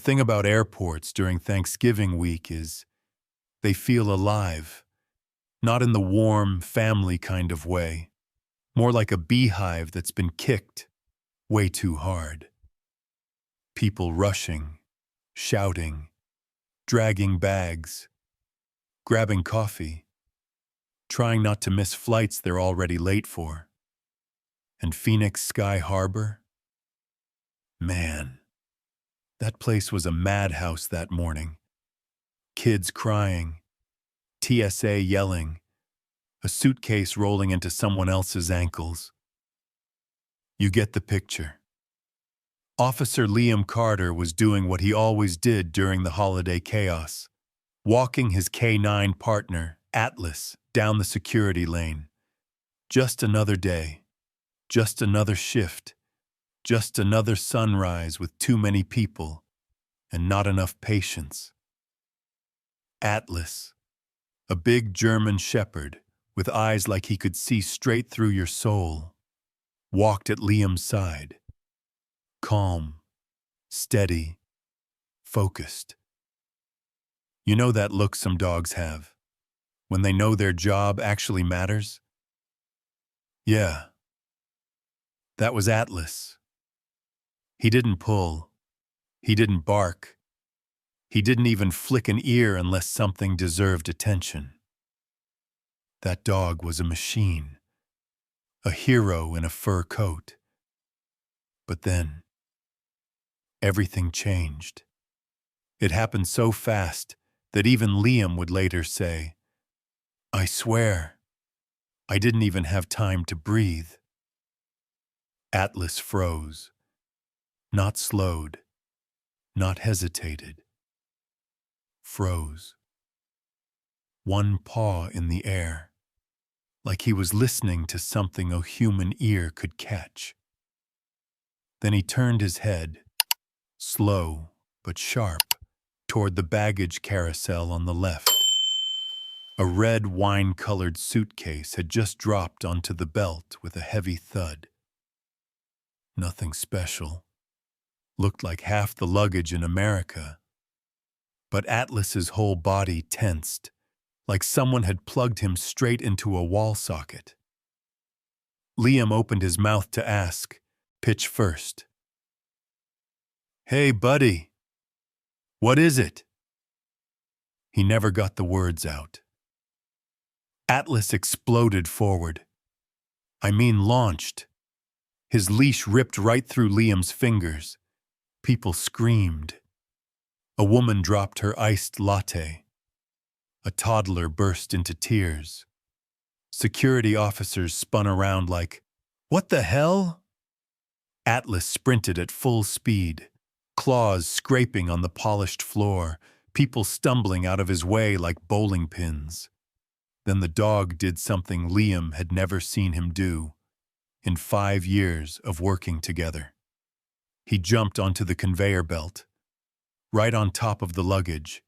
thing about airports during Thanksgiving week is they feel alive, not in the warm, family kind of way, more like a beehive that's been kicked way too hard. People rushing, shouting, dragging bags, grabbing coffee, trying not to miss flights they're already late for. And Phoenix Sky Harbor? Man, that place was a madhouse that morning. Kids crying, TSA yelling, a suitcase rolling into someone else's ankles. You get the picture. Officer Liam Carter was doing what he always did during the holiday chaos, walking his K9 partner, Atlas, down the security lane. Just another day, just another shift, just another sunrise with too many people and not enough patience. Atlas, a big German shepherd with eyes like he could see straight through your soul, walked at Liam's side. Calm, steady, focused. You know that look some dogs have, when they know their job actually matters? Yeah, that was Atlas. He didn't pull. He didn't bark. He didn't even flick an ear unless something deserved attention. That dog was a machine, a hero in a fur coat. But then, everything changed. It happened so fast that even Liam would later say, "I swear, I didn't even have time to breathe." Atlas froze, not slowed, not hesitated. Froze. One paw in the air, like he was listening to something a human ear could catch. Then he turned his head, slow but sharp, toward the baggage carousel on the left. A red wine-colored suitcase had just dropped onto the belt with a heavy thud. Nothing special. Looked like half the luggage in America. But Atlas's whole body tensed, like someone had plugged him straight into a wall socket. Liam opened his mouth to ask, pitch first. "Hey, buddy, what is it?" He never got the words out. Atlas exploded forward. I mean launched. His leash ripped right through Liam's fingers. People screamed. A woman dropped her iced latte. A toddler burst into tears. Security officers spun around like, "What the hell?" Atlas sprinted at full speed, claws scraping on the polished floor, people stumbling out of his way like bowling pins. Then the dog did something Liam had never seen him do in 5 years of working together. He jumped onto the conveyor belt, right on top of the luggage,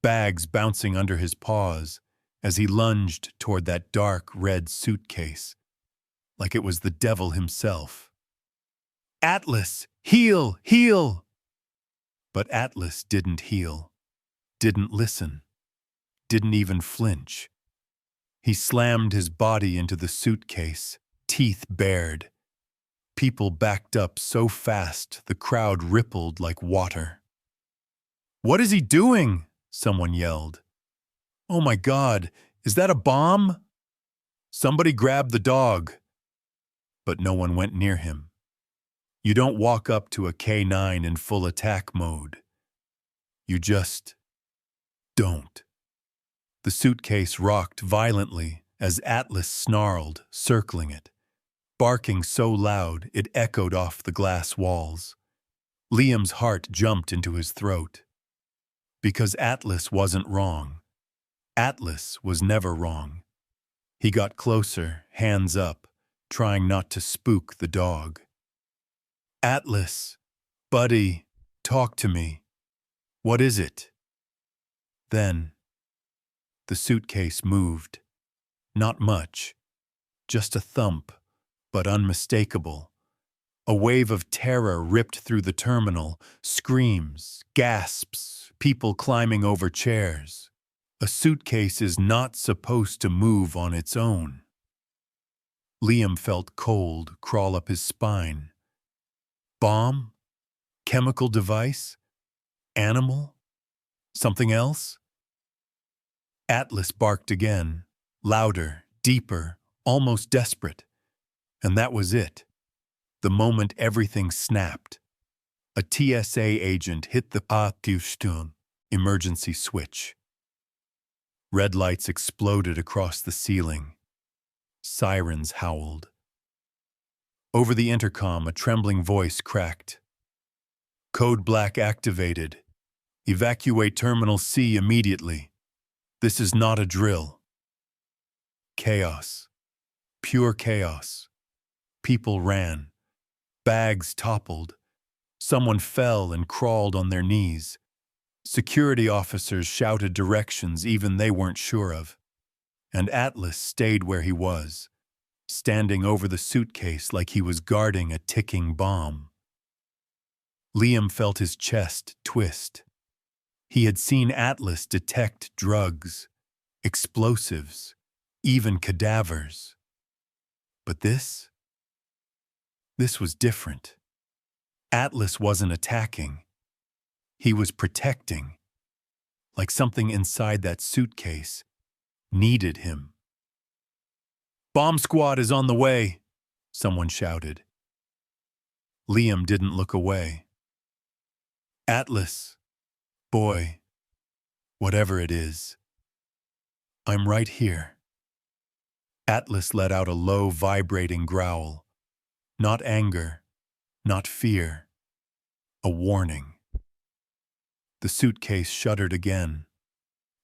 bags bouncing under his paws as he lunged toward that dark red suitcase, like it was the devil himself. "Atlas, heel, heel!" But Atlas didn't heel, didn't listen, didn't even flinch. He slammed his body into the suitcase, teeth bared. People backed up so fast the crowd rippled like water. "What is he doing?" someone yelled. "Oh my God, is that a bomb?" "Somebody grab the dog." But no one went near him. You don't walk up to a K9 in full attack mode. You just don't. The suitcase rocked violently as Atlas snarled, circling it, barking so loud it echoed off the glass walls. Liam's heart jumped into his throat. Because Atlas wasn't wrong. Atlas was never wrong. He got closer, hands up, trying not to spook the dog. "Atlas, buddy, talk to me. What is it?" Then, the suitcase moved. Not much, just a thump, but unmistakable. A wave of terror ripped through the terminal, screams, gasps, people climbing over chairs. A suitcase is not supposed to move on its own. Liam felt cold crawl up his spine. Bomb? Chemical device? Animal? Something else? Atlas barked again, louder, deeper, almost desperate. And that was it. The moment everything snapped. A TSA agent hit the Atushtun emergency switch. Red lights exploded across the ceiling. Sirens howled. Over the intercom, a trembling voice cracked. Code Black activated. Evacuate Terminal C immediately. This is not a drill. Chaos. Pure chaos. People ran. Bags toppled. Someone fell and crawled on their knees. Security officers shouted directions even they weren't sure of. And Atlas stayed where he was, standing over the suitcase like he was guarding a ticking bomb. Liam felt his chest twist. He had seen Atlas detect drugs, explosives, even cadavers. But this was different. Atlas wasn't attacking. He was protecting, like something inside that suitcase needed him. Bomb squad is on the way, someone shouted. Liam didn't look away. Atlas, boy, whatever it is, I'm right here. Atlas let out a low, vibrating growl. Not anger, not fear, a warning. The suitcase shuddered again,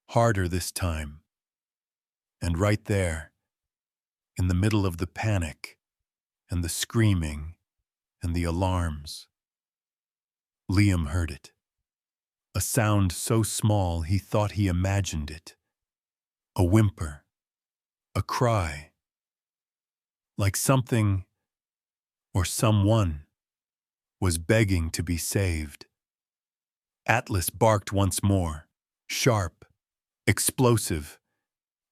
harder this time. And right there, in the middle of the panic and the screaming and the alarms, Liam heard it. A sound so small he thought he imagined it. A whimper, a cry, like something or someone was begging to be saved. Atlas barked once more, sharp, explosive,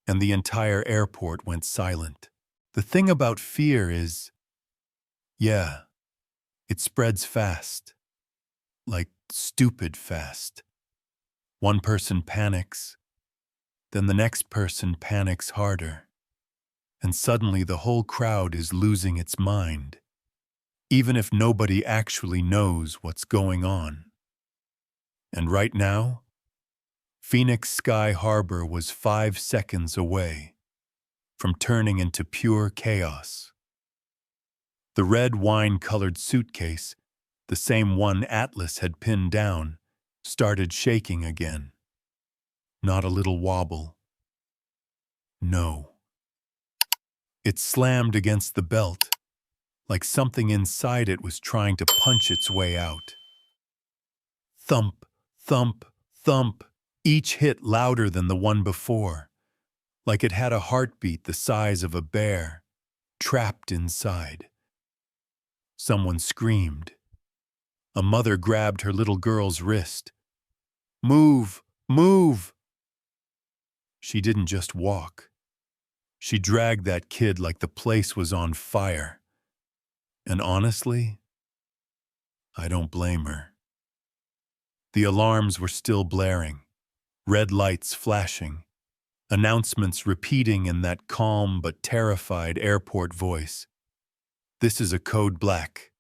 and the entire airport went silent. The thing about fear is, yeah, it spreads fast, like stupid fast. One person panics, then the next person panics harder, and suddenly the whole crowd is losing its mind, even if nobody actually knows what's going on. And right now, Phoenix Sky Harbor was 5 seconds away from turning into pure chaos. The red wine-colored suitcase, the same one Atlas had pinned down, started shaking again. Not a little wobble. No. It slammed against the belt, like something inside it was trying to punch its way out. Thump, thump, thump, each hit louder than the one before, like it had a heartbeat the size of a bear, trapped inside. Someone screamed. A mother grabbed her little girl's wrist. Move, move! She didn't just walk. She dragged that kid like the place was on fire. And honestly, I don't blame her. The alarms were still blaring, red lights flashing, announcements repeating in that calm but terrified airport voice. This is a code black.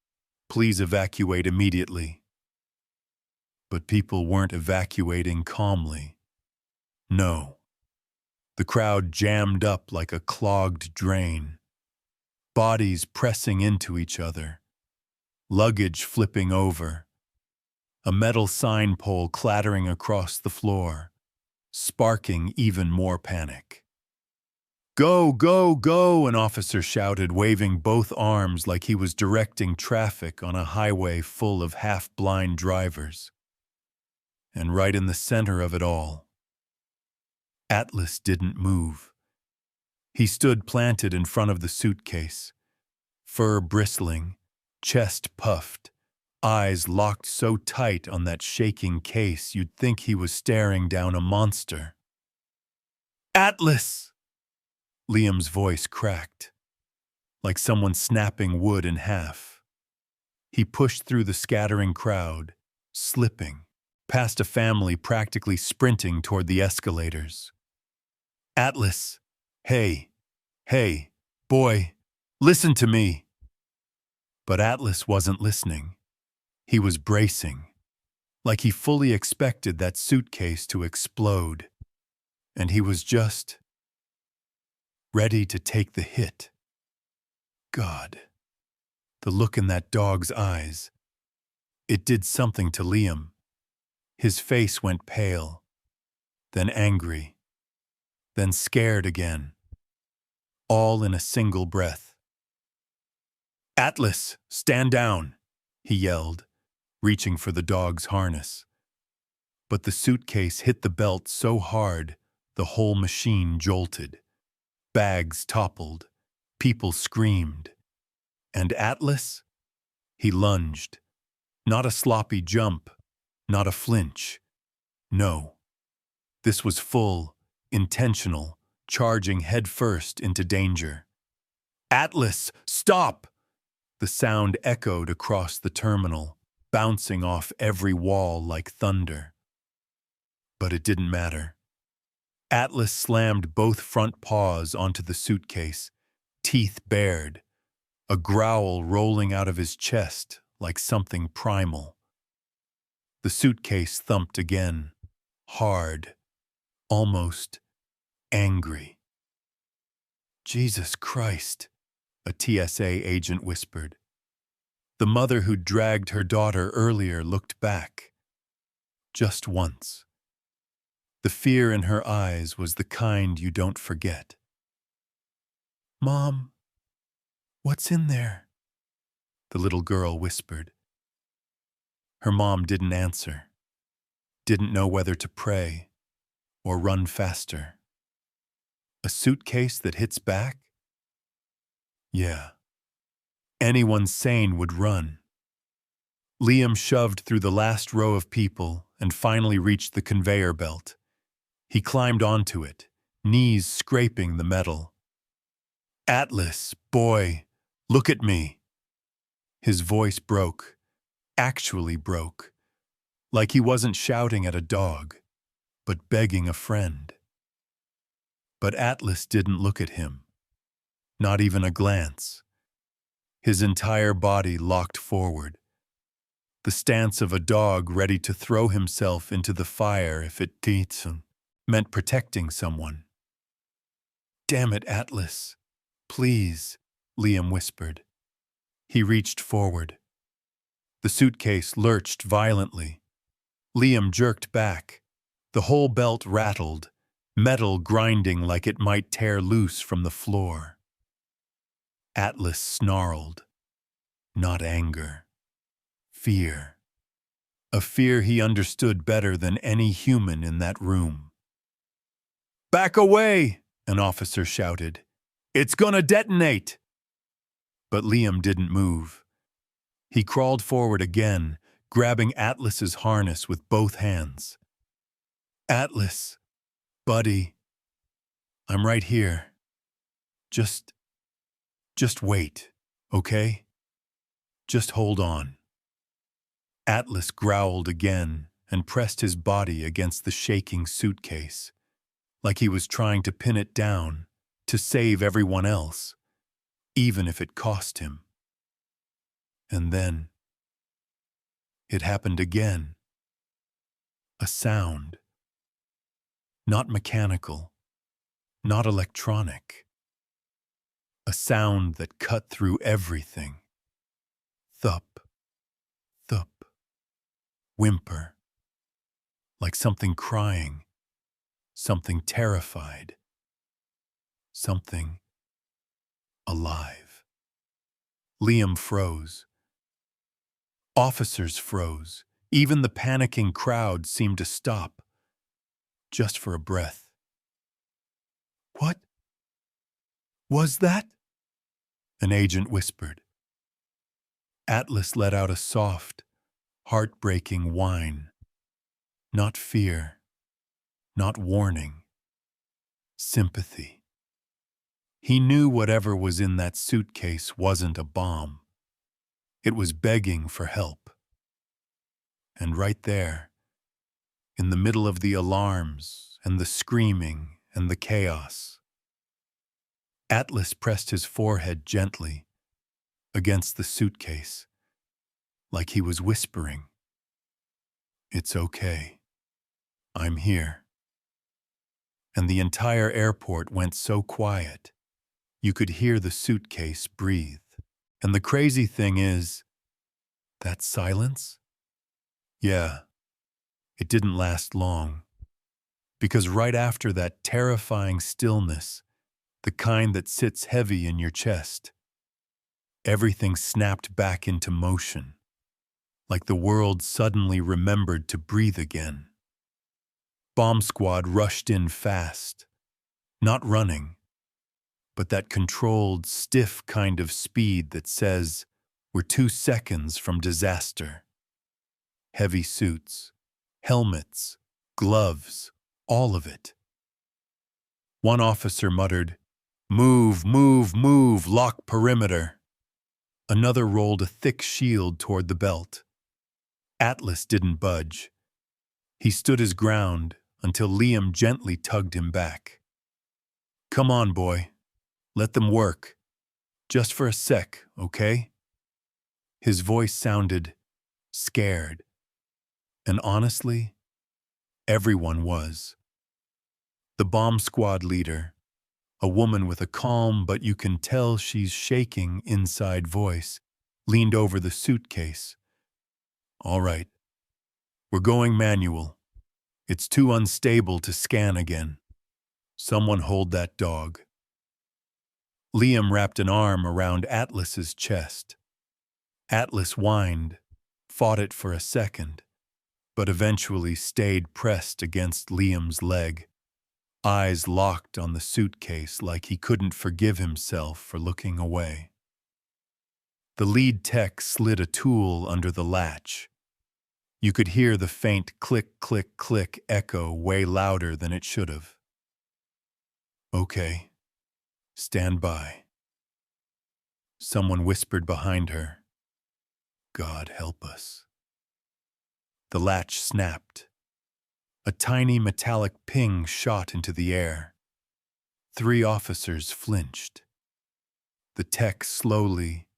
Please evacuate immediately. But people weren't evacuating calmly. No. The crowd jammed up like a clogged drain. Bodies pressing into each other. Luggage flipping over. A metal sign pole clattering across the floor, sparking even more panic. Go, go, go, an officer shouted, waving both arms like he was directing traffic on a highway full of half-blind drivers. And right in the center of it all, Atlas didn't move. He stood planted in front of the suitcase, fur bristling, chest puffed, eyes locked so tight on that shaking case you'd think he was staring down a monster. "Atlas!" Liam's voice cracked, like someone snapping wood in half. He pushed through the scattering crowd, slipping, past a family practically sprinting toward the escalators. "Atlas! Hey, hey, boy, listen to me!" But Atlas wasn't listening. He was bracing, like he fully expected that suitcase to explode. And he was just ready to take the hit. God, the look in that dog's eyes. It did something to Liam. His face went pale, then angry, then scared again, all in a single breath. "Atlas, stand down!" he yelled, reaching for the dog's harness. But the suitcase hit the belt so hard, the whole machine jolted. Bags toppled, people screamed. And Atlas? He lunged. Not a sloppy jump, not a flinch. No. This was full, intentional, charging headfirst into danger. "Atlas, stop!" The sound echoed across the terminal, bouncing off every wall like thunder. But it didn't matter. Atlas slammed both front paws onto the suitcase, teeth bared, a growl rolling out of his chest like something primal. The suitcase thumped again, hard, almost angry. "Jesus Christ," a TSA agent whispered. The mother who dragged her daughter earlier looked back. Just once. The fear in her eyes was the kind you don't forget. "Mom, what's in there?" the little girl whispered. Her mom didn't answer, didn't know whether to pray or run faster. A suitcase that hits back? Yeah. Anyone sane would run. Liam shoved through the last row of people and finally reached the conveyor belt. He climbed onto it, knees scraping the metal. "Atlas, boy, look at me." His voice broke, actually broke, like he wasn't shouting at a dog, but begging a friend. But Atlas didn't look at him, not even a glance. His entire body locked forward, the stance of a dog ready to throw himself into the fire if it meant protecting someone. "Damn it, Atlas. Please," Liam whispered. He reached forward. The suitcase lurched violently. Liam jerked back. The whole belt rattled, metal grinding like it might tear loose from the floor. Atlas snarled. Not anger. Fear. A fear he understood better than any human in that room. "Back away!" an officer shouted. "It's gonna detonate!" But Liam didn't move. He crawled forward again, grabbing Atlas's harness with both hands. "Atlas, buddy, I'm right here. Just wait, okay? Just hold on." Atlas growled again and pressed his body against the shaking suitcase, like he was trying to pin it down, to save everyone else, even if it cost him. And then it happened again. A sound. Not mechanical, not electronic. A sound that cut through everything. Thup, thup, whimper. Like something crying, something terrified, something alive. Liam froze. Officers froze. Even the panicking crowd seemed to stop, just for a breath. "What was that?" an agent whispered. Atlas let out a soft, heartbreaking whine. Not fear, not warning, sympathy. He knew whatever was in that suitcase wasn't a bomb. It was begging for help. And right there, in the middle of the alarms and the screaming and the chaos, Atlas pressed his forehead gently against the suitcase, like he was whispering, "It's okay. I'm here." And the entire airport went so quiet, you could hear the suitcase breathe. And the crazy thing is, that silence? Yeah, it didn't last long. Because right after that terrifying stillness, the kind that sits heavy in your chest, everything snapped back into motion, like the world suddenly remembered to breathe again. Bomb squad rushed in fast, not running, but that controlled, stiff kind of speed that says, we're 2 seconds from disaster. Heavy suits, helmets, gloves, all of it. One officer muttered, "Move, move, move, lock perimeter." Another rolled a thick shield toward the belt. Atlas didn't budge. He stood his ground until Liam gently tugged him back. "Come on, boy. Let them work. Just for a sec, okay?" His voice sounded scared. And honestly, everyone was. The bomb squad leader, a woman with a calm but you can tell she's shaking inside voice, leaned over the suitcase. "All right. We're going manual. It's too unstable to scan again. Someone hold that dog." Liam wrapped an arm around Atlas's chest. Atlas whined, fought it for a second, but eventually stayed pressed against Liam's leg, eyes locked on the suitcase like he couldn't forgive himself for looking away. The lead tech slid a tool under the latch. You could hear the faint click, click, click echo way louder than it should have. "Okay, stand by." Someone whispered behind her, "God help us." The latch snapped. A tiny metallic ping shot into the air. 3 officers flinched. The tech slowly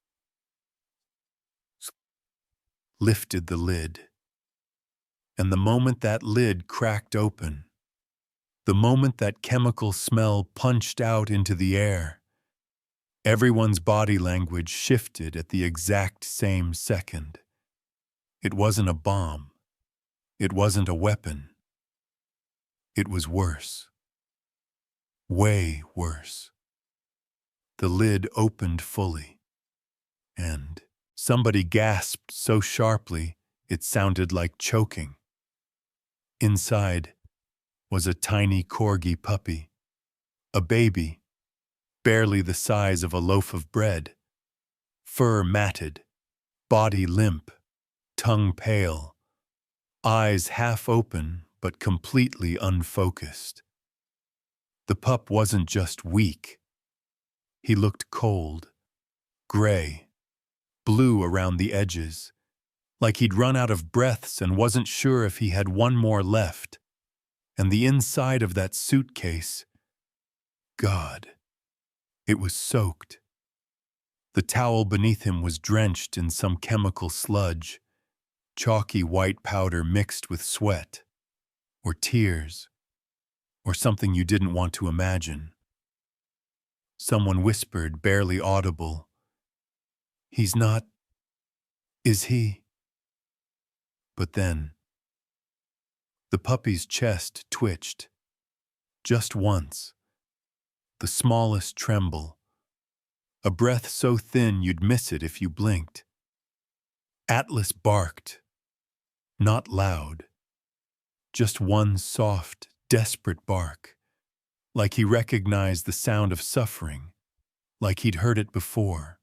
lifted the lid. And the moment that lid cracked open, the moment that chemical smell punched out into the air, everyone's body language shifted at the exact same second. It wasn't a bomb. It wasn't a weapon. It was worse. Way worse. The lid opened fully, and somebody gasped so sharply it sounded like choking. Inside was a tiny corgi puppy, a baby, barely the size of a loaf of bread, fur matted, body limp, tongue pale, eyes half open but completely unfocused. The pup wasn't just weak. He looked cold, gray, blue around the edges, like he'd run out of breaths and wasn't sure if he had one more left. And the inside of that suitcase, God, it was soaked. The towel beneath him was drenched in some chemical sludge, chalky white powder mixed with sweat, or tears, or something you didn't want to imagine. Someone whispered, barely audible, "He's not, is he?" But then, the puppy's chest twitched, just once, the smallest tremble, a breath so thin you'd miss it if you blinked. Atlas barked, not loud, just one soft, desperate bark, like he recognized the sound of suffering, like he'd heard it before.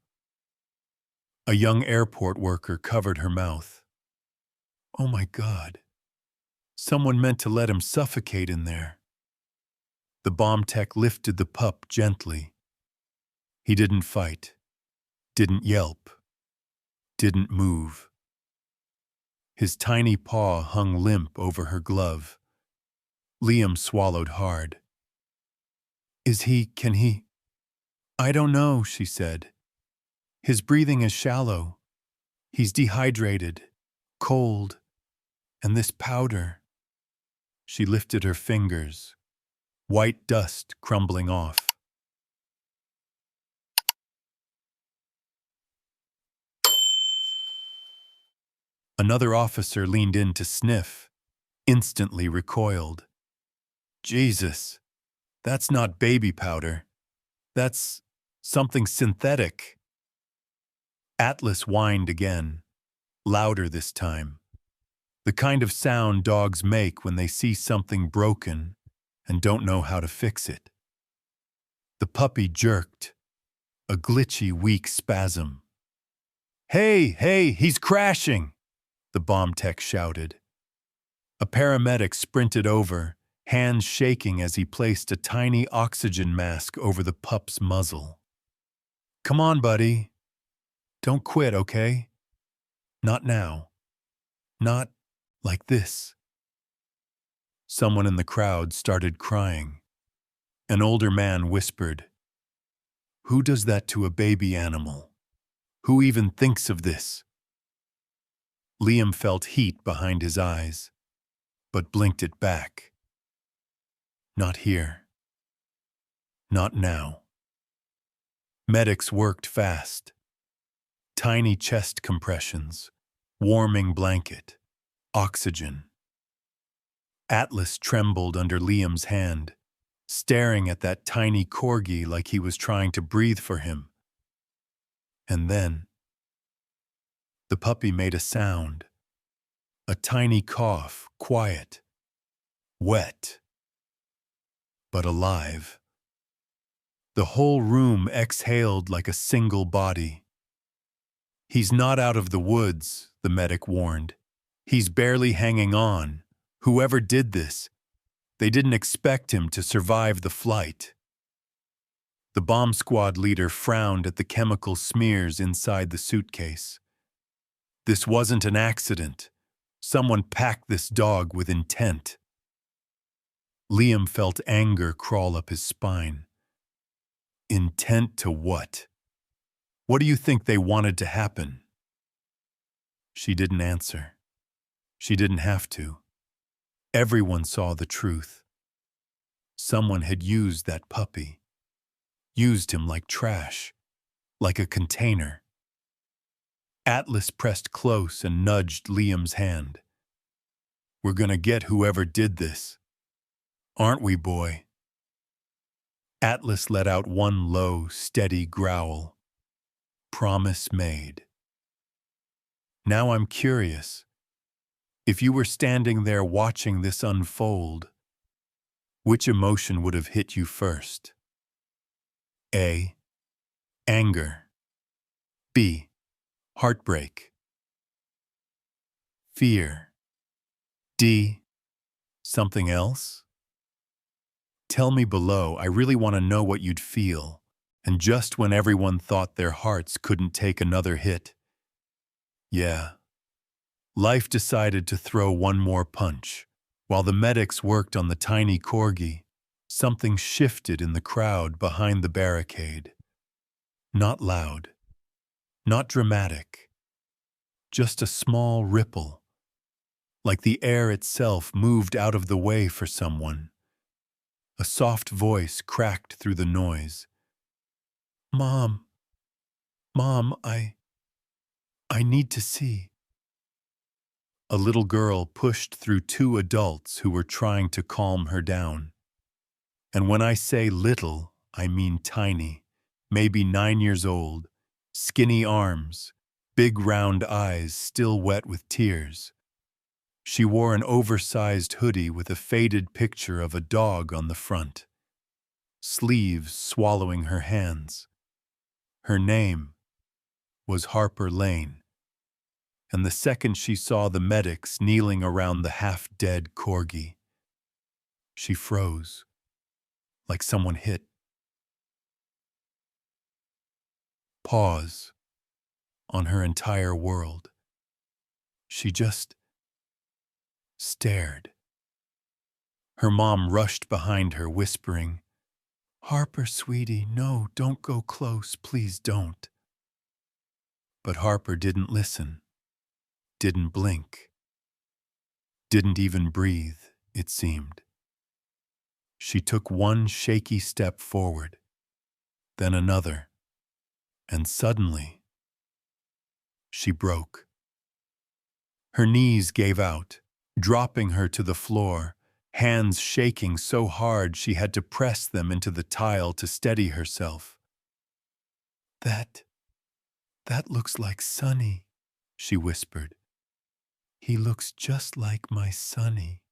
A young airport worker covered her mouth. Oh my God. Someone meant to let him suffocate in there. The bomb tech lifted the pup gently. He didn't fight, didn't yelp, didn't move. His tiny paw hung limp over her glove. Liam swallowed hard. Can he? I don't know, she said. His breathing is shallow. He's dehydrated, cold, and this powder. She lifted her fingers, white dust crumbling off. Another officer leaned in to sniff, instantly recoiled. Jesus, that's not baby powder. That's something synthetic. Atlas whined again, louder this time. The kind of sound dogs make when they see something broken and don't know how to fix it. The puppy jerked, a glitchy, weak spasm. Hey, he's crashing, the bomb tech shouted. A paramedic sprinted over, hands shaking as he placed a tiny oxygen mask over the pup's muzzle. Come on, buddy. Don't quit, okay? Not now. Not like this. Someone in the crowd started crying. An older man whispered, "Who does that to a baby animal? Who even thinks of this?" Liam felt heat behind his eyes, but blinked it back. Not here. Not now. Medics worked fast. Tiny chest compressions, warming blanket, oxygen. Atlas trembled under Liam's hand, staring at that tiny corgi like he was trying to breathe for him. And then, the puppy made a sound. A tiny cough, quiet, wet, but alive. The whole room exhaled like a single body. He's not out of the woods, the medic warned. He's barely hanging on. Whoever did this, they didn't expect him to survive the flight. The bomb squad leader frowned at the chemical smears inside the suitcase. This wasn't an accident. Someone packed this dog with intent. Liam felt anger crawl up his spine. Intent to what? What do you think they wanted to happen? She didn't answer. She didn't have to. Everyone saw the truth. Someone had used that puppy. Used him like trash. Like a container. Atlas pressed close and nudged Liam's hand. We're gonna get whoever did this. Aren't we, boy? Atlas let out one low, steady growl. Promise made. Now I'm curious. If you were standing there watching this unfold, which emotion would have hit you first? A. Anger. B. Heartbreak. Fear. D. Something else? Tell me below, I really want to know what you'd feel. And just when everyone thought their hearts couldn't take another hit. Yeah. Life decided to throw one more punch. While the medics worked on the tiny corgi, something shifted in the crowd behind the barricade. Not loud. Not dramatic. Just a small ripple. Like the air itself moved out of the way for someone. A soft voice cracked through the noise. Mom, I need to see. A little girl pushed through two adults who were trying to calm her down. And when I say little, I mean tiny, maybe 9 years old, skinny arms, big round eyes still wet with tears. She wore an oversized hoodie with a faded picture of a dog on the front. Sleeves swallowing her hands. Her name, was Harper Lane, and the second she saw the medics kneeling around the half-dead corgi, she froze, like someone hit pause on her entire world. She just stared. Her mom rushed behind her, whispering, "Harper, sweetie, no, don't go close, please don't." But Harper didn't listen, didn't blink, didn't even breathe, it seemed. She took one shaky step forward, then another, and suddenly, she broke. Her knees gave out, dropping her to the floor, hands shaking so hard she had to press them into the tile to steady herself. That looks like Sonny," she whispered. "He looks just like my Sonny."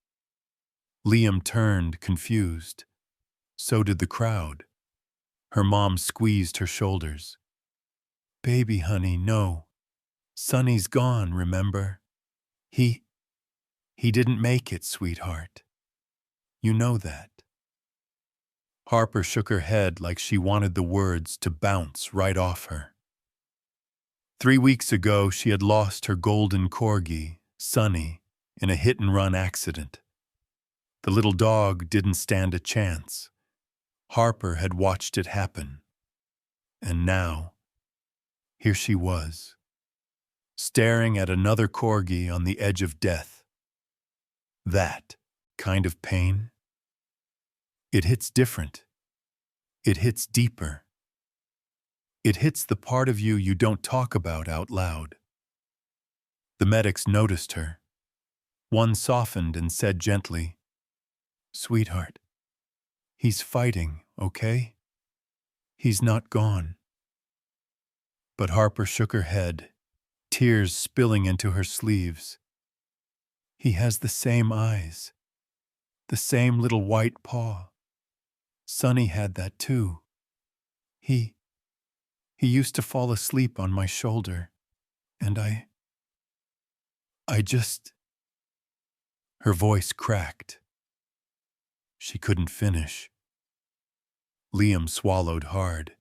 Liam turned, confused. So did the crowd. Her mom squeezed her shoulders. "Baby, honey, no. Sonny's gone, remember? He didn't make it, sweetheart. You know that." Harper shook her head like she wanted the words to bounce right off her. 3 weeks ago, she had lost her golden corgi, Sonny, in a hit-and-run accident. The little dog didn't stand a chance. Harper had watched it happen. And now, here she was, staring at another corgi on the edge of death. That kind of pain, it hits different. It hits deeper. It hits the part of you you don't talk about out loud. The medics noticed her. One softened and said gently, "Sweetheart, he's fighting, okay? He's not gone." But Harper shook her head, tears spilling into her sleeves. "He has the same eyes, the same little white paw. Sonny had that too. He used to fall asleep on my shoulder, and I just—" Her voice cracked. She couldn't finish. Liam swallowed hard.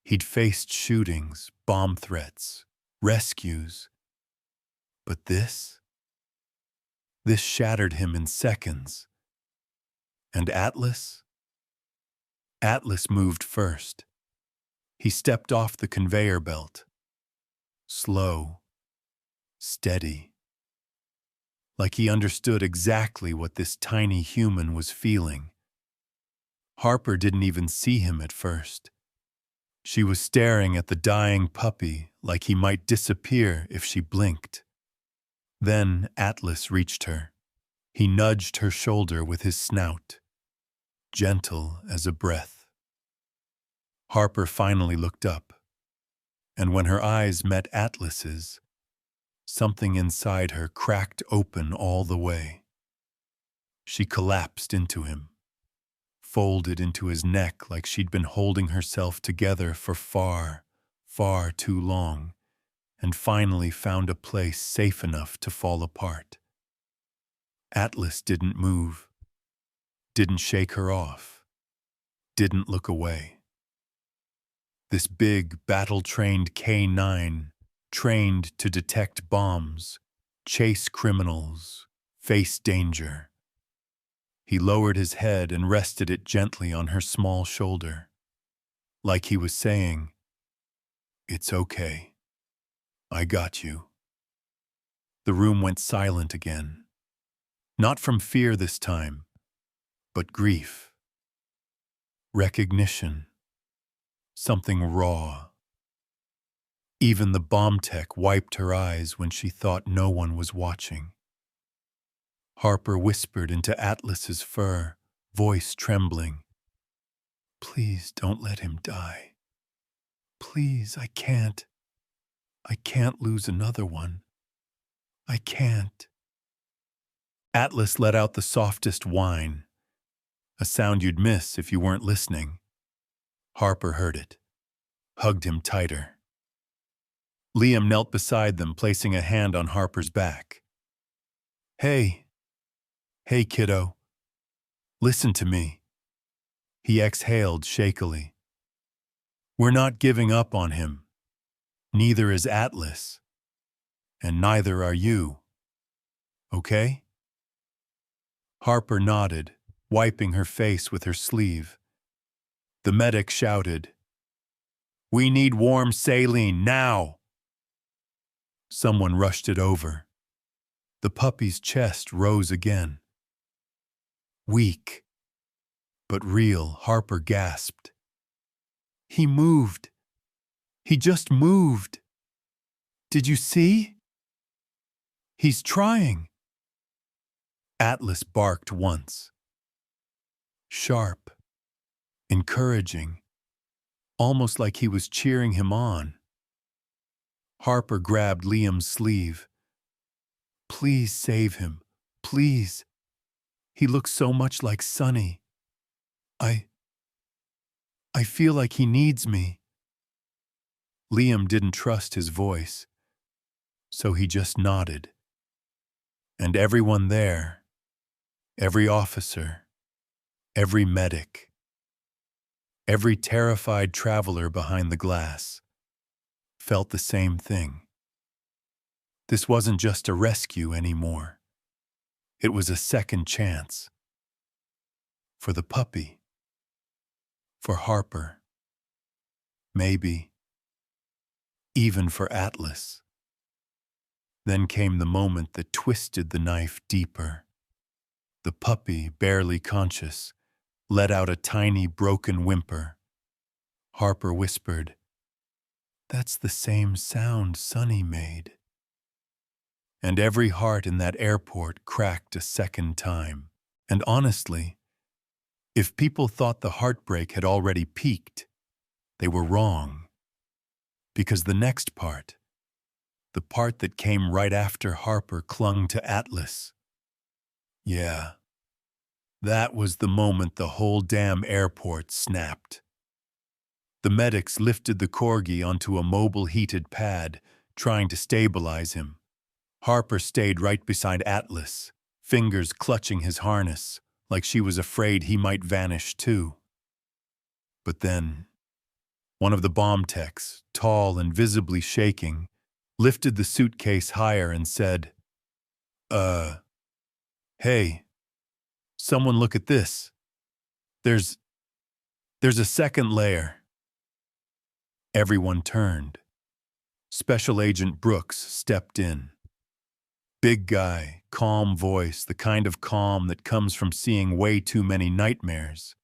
He'd faced shootings, bomb threats, rescues. But this shattered him in seconds. And Atlas? Atlas moved first. He stepped off the conveyor belt. Slow, steady. Like he understood exactly what this tiny human was feeling. Harper didn't even see him at first. She was staring at the dying puppy like he might disappear if she blinked. Then Atlas reached her. He nudged her shoulder with his snout, gentle as a breath. Harper finally looked up, and when her eyes met Atlas's, something inside her cracked open all the way. She collapsed into him, folded into his neck like she'd been holding herself together for far, far too long, and finally found a place safe enough to fall apart. Atlas didn't move, didn't shake her off, didn't look away. This big, battle-trained K-9, trained to detect bombs, chase criminals, face danger. He lowered his head and rested it gently on her small shoulder, like he was saying, "It's okay. I got you." The room went silent again. Not from fear this time, but grief. Recognition. Something raw. Even the bomb tech wiped her eyes when she thought no one was watching. Harper whispered into Atlas's fur, voice trembling, "Please don't let him die. Please, I can't. I can't lose another one. I can't." Atlas let out the softest whine, a sound you'd miss if you weren't listening. Harper heard it, hugged him tighter. Liam knelt beside them, placing a hand on Harper's back. Hey, hey, kiddo. Listen to me. He exhaled shakily. We're not giving up on him. Neither is Atlas. And neither are you. Okay? Harper nodded, wiping her face with her sleeve. The medic shouted, "We need warm saline, now!" Someone rushed it over. The puppy's chest rose again. Weak, but real, Harper gasped. He moved. He just moved. Did you see? He's trying. Atlas barked once. Sharp, encouraging, almost like he was cheering him on. Harper grabbed Liam's sleeve. Please save him, please. He looks so much like Sonny. I feel like he needs me. Liam didn't trust his voice, so he just nodded. And everyone there, every officer, every medic, every terrified traveler behind the glass, felt the same thing. This wasn't just a rescue anymore. It was a second chance. For the puppy. For Harper. Maybe. Even for Atlas. Then came the moment that twisted the knife deeper. The puppy, barely conscious, let out a tiny broken whimper. Harper whispered, "That's the same sound Sonny made." And every heart in that airport cracked a second time. And honestly, if people thought the heartbreak had already peaked, they were wrong. Because the next part, the part that came right after Harper clung to Atlas. Yeah, that was the moment the whole damn airport snapped. The medics lifted the corgi onto a mobile heated pad, trying to stabilize him. Harper stayed right beside Atlas, fingers clutching his harness, like she was afraid he might vanish too. But then, one of the bomb techs, tall and visibly shaking, lifted the suitcase higher and said, Hey, someone look at this. There's a second layer." Everyone turned. Special Agent Brooks stepped in. Big guy, calm voice, the kind of calm that comes from seeing way too many nightmares.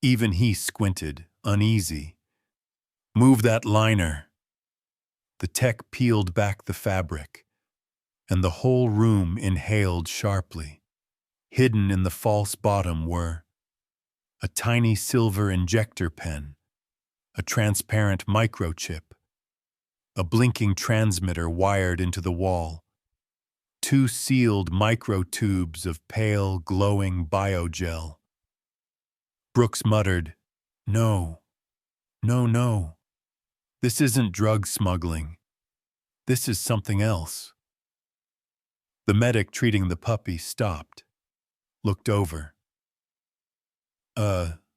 Even he squinted, uneasy. "Move that liner." The tech peeled back the fabric, and the whole room inhaled sharply. Hidden in the false bottom were a tiny silver injector pen, a transparent microchip, a blinking transmitter wired into the wall, 2 sealed microtubes of pale, glowing biogel. Brooks muttered, No, no, no. This isn't drug smuggling. This is something else." The medic treating the puppy stopped, looked over.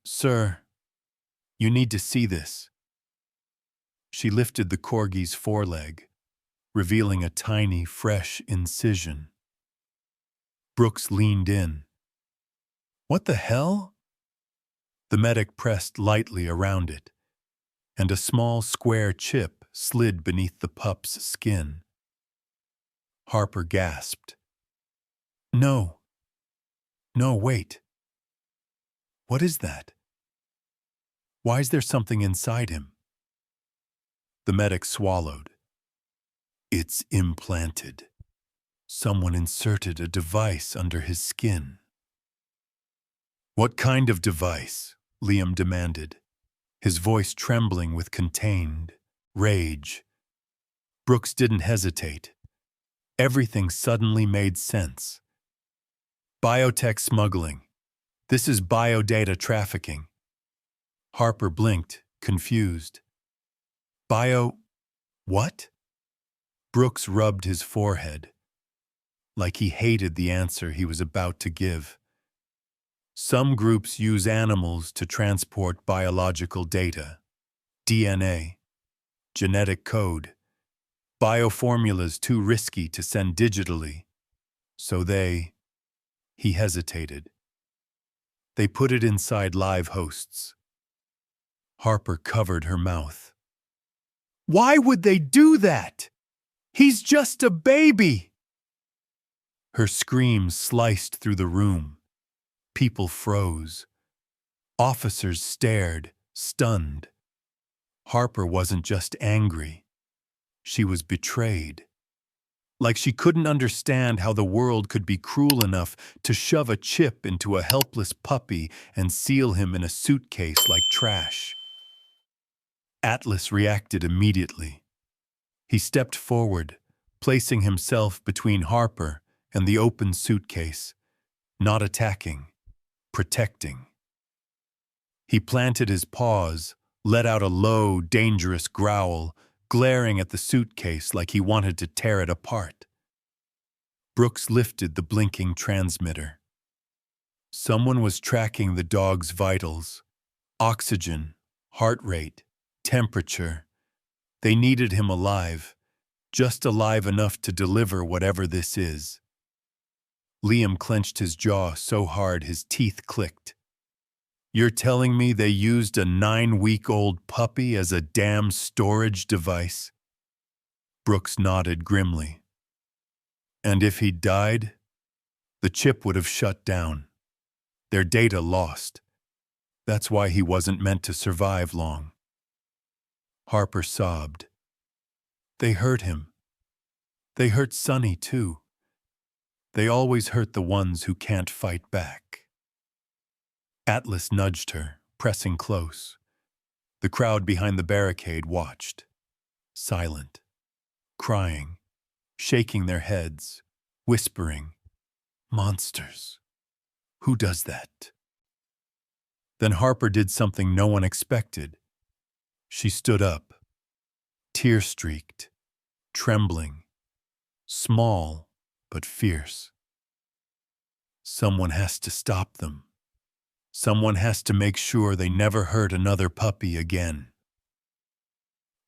Sir, you need to see this." She lifted the corgi's foreleg, revealing a tiny, fresh incision. Brooks leaned in. "What the hell?" The medic pressed lightly around it, and a small square chip slid beneath the pup's skin. Harper gasped. No, wait. What is that? Why is there something inside him?" The medic swallowed. "It's implanted. Someone inserted a device under his skin." "What kind of device?" Liam demanded, his voice trembling with contained rage. Brooks didn't hesitate. Everything suddenly made sense. "Biotech smuggling. This is biodata trafficking." Harper blinked, confused. What?" Brooks rubbed his forehead, like he hated the answer he was about to give. Some groups use animals to transport biological data, DNA, genetic code. Bioformulas too risky to send digitally, so he hesitated. They put it inside live hosts. Harper covered her mouth. Why would they do that? He's just a baby! Her screams sliced through the room. People froze. Officers stared, stunned. Harper wasn't just angry. She was betrayed. Like she couldn't understand how the world could be cruel enough to shove a chip into a helpless puppy and seal him in a suitcase like trash. Atlas reacted immediately. He stepped forward, placing himself between Harper and the open suitcase, not attacking, protecting. He planted his paws, let out a low, dangerous growl, glaring at the suitcase like he wanted to tear it apart. Brooks lifted the blinking transmitter. Someone was tracking the dog's vitals: oxygen, heart rate, temperature. They needed him alive, just alive enough to deliver whatever this is. Liam clenched his jaw so hard his teeth clicked. You're telling me they used a 9-week-old puppy as a damn storage device? Brooks nodded grimly. And if he'd died, the chip would have shut down. Their data lost. That's why he wasn't meant to survive long. Harper sobbed. They hurt him. They hurt Sonny, too. They always hurt the ones who can't fight back. Atlas nudged her, pressing close. The crowd behind the barricade watched, silent, crying, shaking their heads, whispering, "Monsters. Who does that?" Then Harper did something no one expected. She stood up, tear-streaked, trembling, small but fierce. Someone has to stop them. Someone has to make sure they never hurt another puppy again.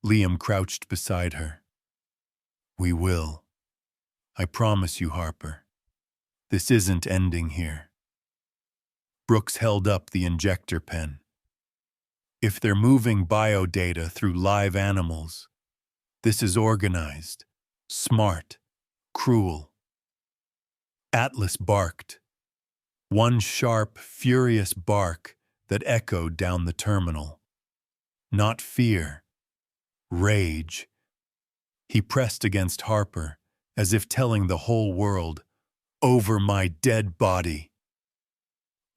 Liam crouched beside her. We will. I promise you, Harper. This isn't ending here. Brooks held up the injector pen. If they're moving biodata through live animals, this is organized, smart, cruel. Atlas barked. One sharp, furious bark that echoed down the terminal. Not fear, rage. He pressed against Harper, as if telling the whole world, "Over my dead body."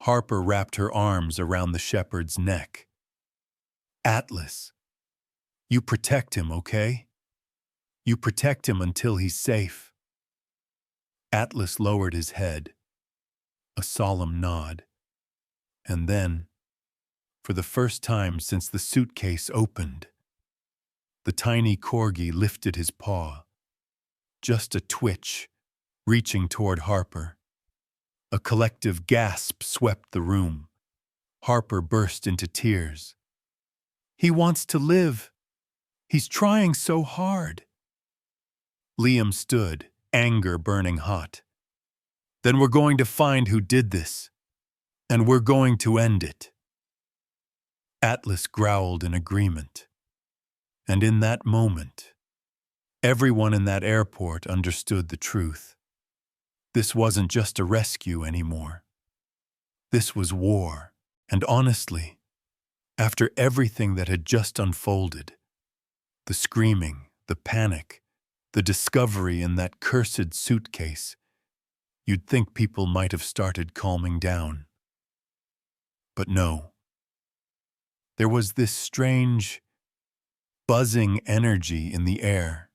Harper wrapped her arms around the shepherd's neck. Atlas, you protect him, okay? You protect him until he's safe. Atlas lowered his head, a solemn nod. And then, for the first time since the suitcase opened, the tiny corgi lifted his paw. Just a twitch, reaching toward Harper. A collective gasp swept the room. Harper burst into tears. He wants to live. He's trying so hard. Liam stood, anger burning hot. Then we're going to find who did this, and we're going to end it. Atlas growled in agreement. And in that moment, everyone in that airport understood the truth. This wasn't just a rescue anymore. This was war, and honestly, after everything that had just unfolded, the screaming, the panic, the discovery in that cursed suitcase, you'd think people might have started calming down. But no. There was this strange, buzzing energy in the air,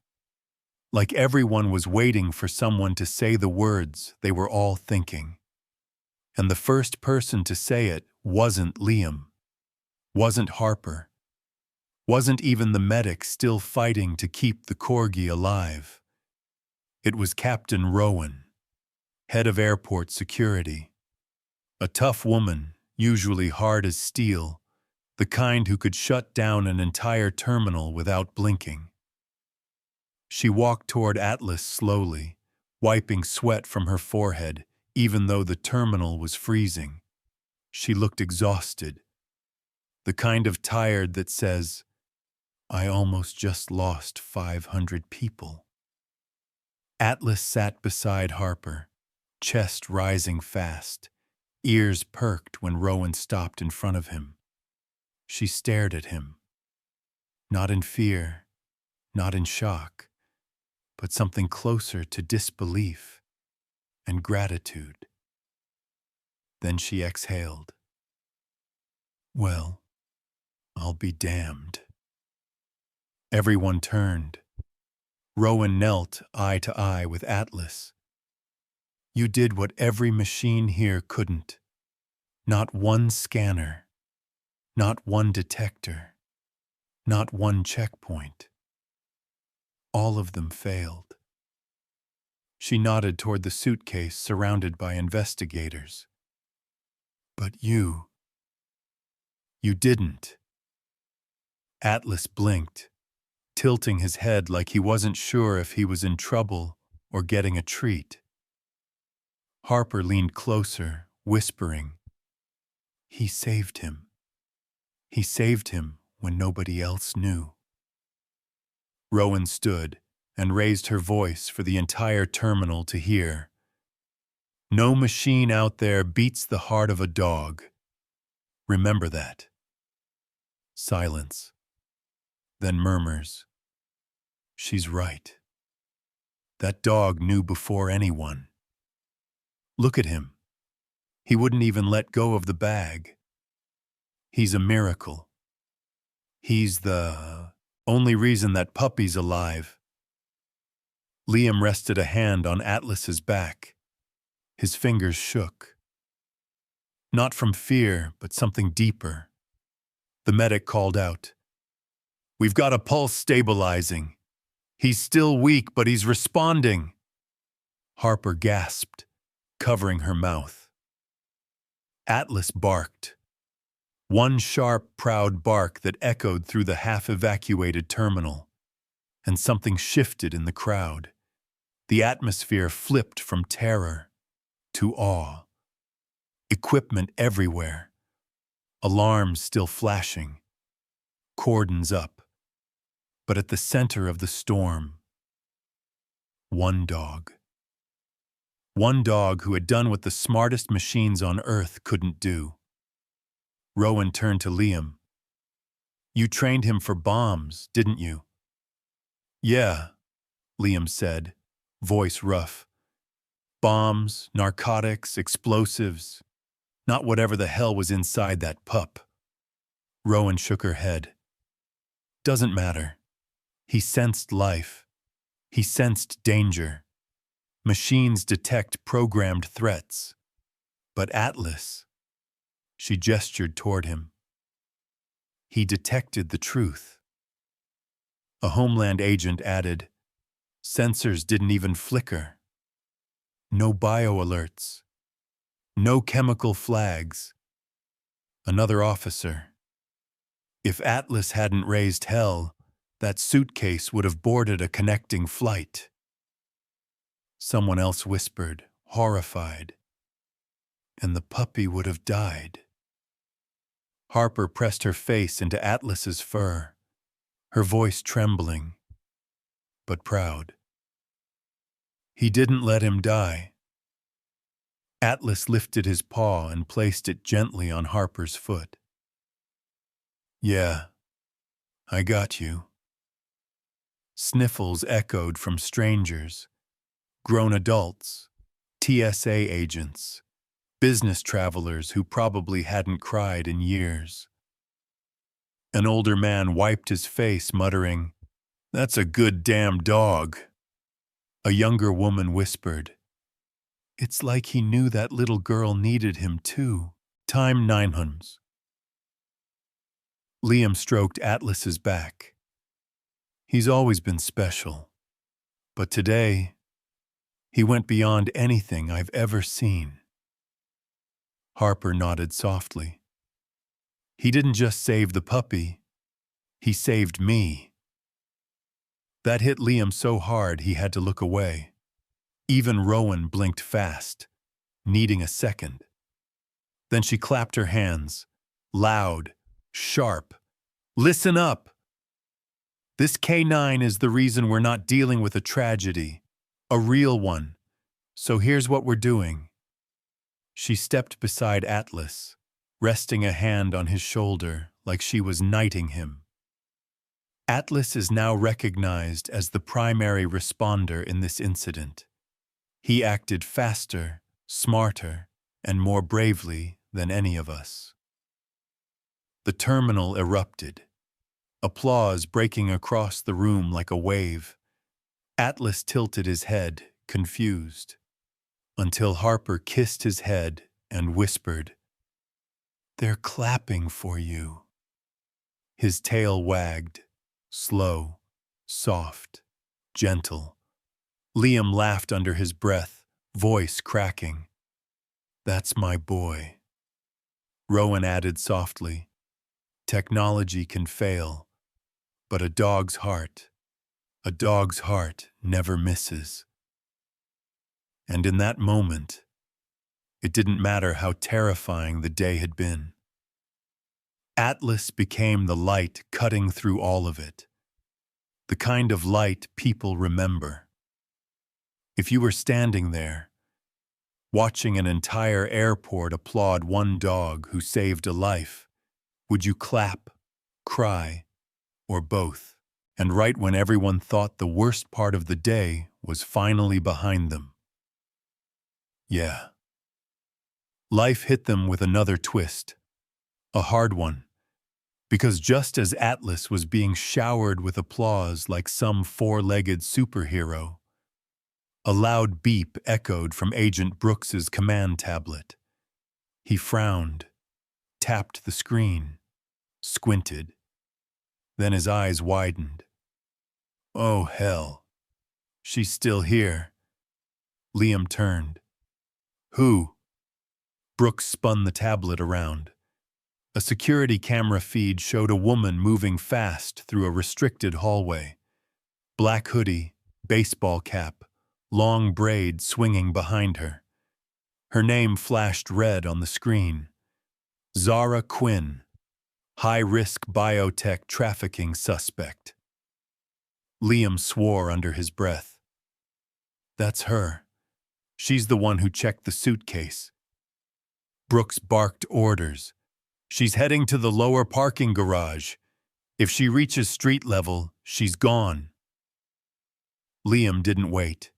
like everyone was waiting for someone to say the words they were all thinking. And the first person to say it wasn't Liam, wasn't Harper, wasn't even the medic still fighting to keep the corgi alive. It was Captain Rowan, head of airport security. A tough woman, usually hard as steel, the kind who could shut down an entire terminal without blinking. She walked toward Atlas slowly, wiping sweat from her forehead, even though the terminal was freezing. She looked exhausted, the kind of tired that says, "I almost just lost 500 people." Atlas sat beside Harper, chest rising fast, ears perked when Rowan stopped in front of him. She stared at him, not in fear, not in shock, but something closer to disbelief and gratitude. Then she exhaled. "Well, I'll be damned." Everyone turned. Rowan knelt eye to eye with Atlas. "You did what every machine here couldn't. Not one scanner, not one detector, not one checkpoint. All of them failed." She nodded toward the suitcase surrounded by investigators. "But you didn't." Atlas blinked, tilting his head like he wasn't sure if he was in trouble or getting a treat. Harper leaned closer, whispering, "He saved him. He saved him when nobody else knew." Rowan stood and raised her voice for the entire terminal to hear. "No machine out there beats the heart of a dog. Remember that." Silence. Then murmurs, "She's right. That dog knew before anyone. Look at him. He wouldn't even let go of the bag. He's a miracle. He's the only reason that puppy's alive." Liam rested a hand on Atlas's back. His fingers shook. Not from fear, but something deeper. The medic called out, "We've got a pulse stabilizing. He's still weak, but he's responding." Harper gasped, covering her mouth. Atlas barked. One sharp, proud bark that echoed through the half-evacuated terminal. And something shifted in the crowd. The atmosphere flipped from terror to awe. Equipment everywhere. Alarms still flashing. Cordons up. But at the center of the storm, one dog. One dog who had done what the smartest machines on Earth couldn't do. Rowan turned to Liam. "You trained him for bombs, didn't you?" "Yeah," Liam said, voice rough. "Bombs, narcotics, explosives. Not whatever the hell was inside that pup." Rowan shook her head. "Doesn't matter. He sensed life. He sensed danger. Machines detect programmed threats. But Atlas," she gestured toward him, "he detected the truth." A Homeland agent added, "Sensors didn't even flicker. No bio-alerts. No chemical flags." Another officer, "If Atlas hadn't raised hell, that suitcase would have boarded a connecting flight." Someone else whispered, horrified, "And the puppy would have died." Harper pressed her face into Atlas's fur, her voice trembling, but proud. "He didn't let him die." Atlas lifted his paw and placed it gently on Harper's foot. "Yeah, I got you." Sniffles echoed from strangers, grown adults, TSA agents, business travelers who probably hadn't cried in years. An older man wiped his face, muttering, "That's a good damn dog." A younger woman whispered, "It's like he knew that little girl needed him too. Time 900s." Liam stroked Atlas's back. "He's always been special. But today, He went beyond anything I've ever seen. Harper nodded softly. He didn't just save the puppy, he saved me. That hit Liam so hard he had to look away. Even Rowan blinked fast, needing a second. Then she clapped her hands, loud, sharp. Listen up! This K9 is the reason we're not dealing with a tragedy, a real one. So here's what we're doing. She stepped beside Atlas, resting a hand on his shoulder like she was knighting him. Atlas is now recognized as the primary responder in this incident. He acted faster, smarter, and more bravely than any of us. The terminal erupted, applause breaking across the room like a wave. Atlas tilted his head, confused, until Harper kissed his head and whispered, "They're clapping for you." His tail wagged, slow, soft, gentle. Liam laughed under his breath, voice cracking. "That's my boy." Rowan added softly, "Technology can fail, but a dog's heart never misses." And in that moment, it didn't matter how terrifying the day had been. Atlas became the light cutting through all of it. The kind of light people remember. If you were standing there, watching an entire airport applaud one dog who saved a life, would you clap, cry, or both? And right when everyone thought the worst part of the day was finally behind them. Yeah. Life hit them with another twist. A hard one. Because just as Atlas was being showered with applause like some four-legged superhero, a loud beep echoed from Agent Brooks's command tablet. He frowned, tapped the screen, squinted. Then his eyes widened. "Oh, hell. She's still here." Liam turned. "Who?" Brooks spun the tablet around. A security camera feed showed a woman moving fast through a restricted hallway. Black hoodie, baseball cap, long braid swinging behind her. Her name flashed red on the screen. Zara Quinn, high-risk biotech trafficking suspect. Liam swore under his breath. "That's her. She's the one who checked the suitcase." Brooks barked orders. "She's heading to the lower parking garage. If she reaches street level, she's gone." Liam didn't wait.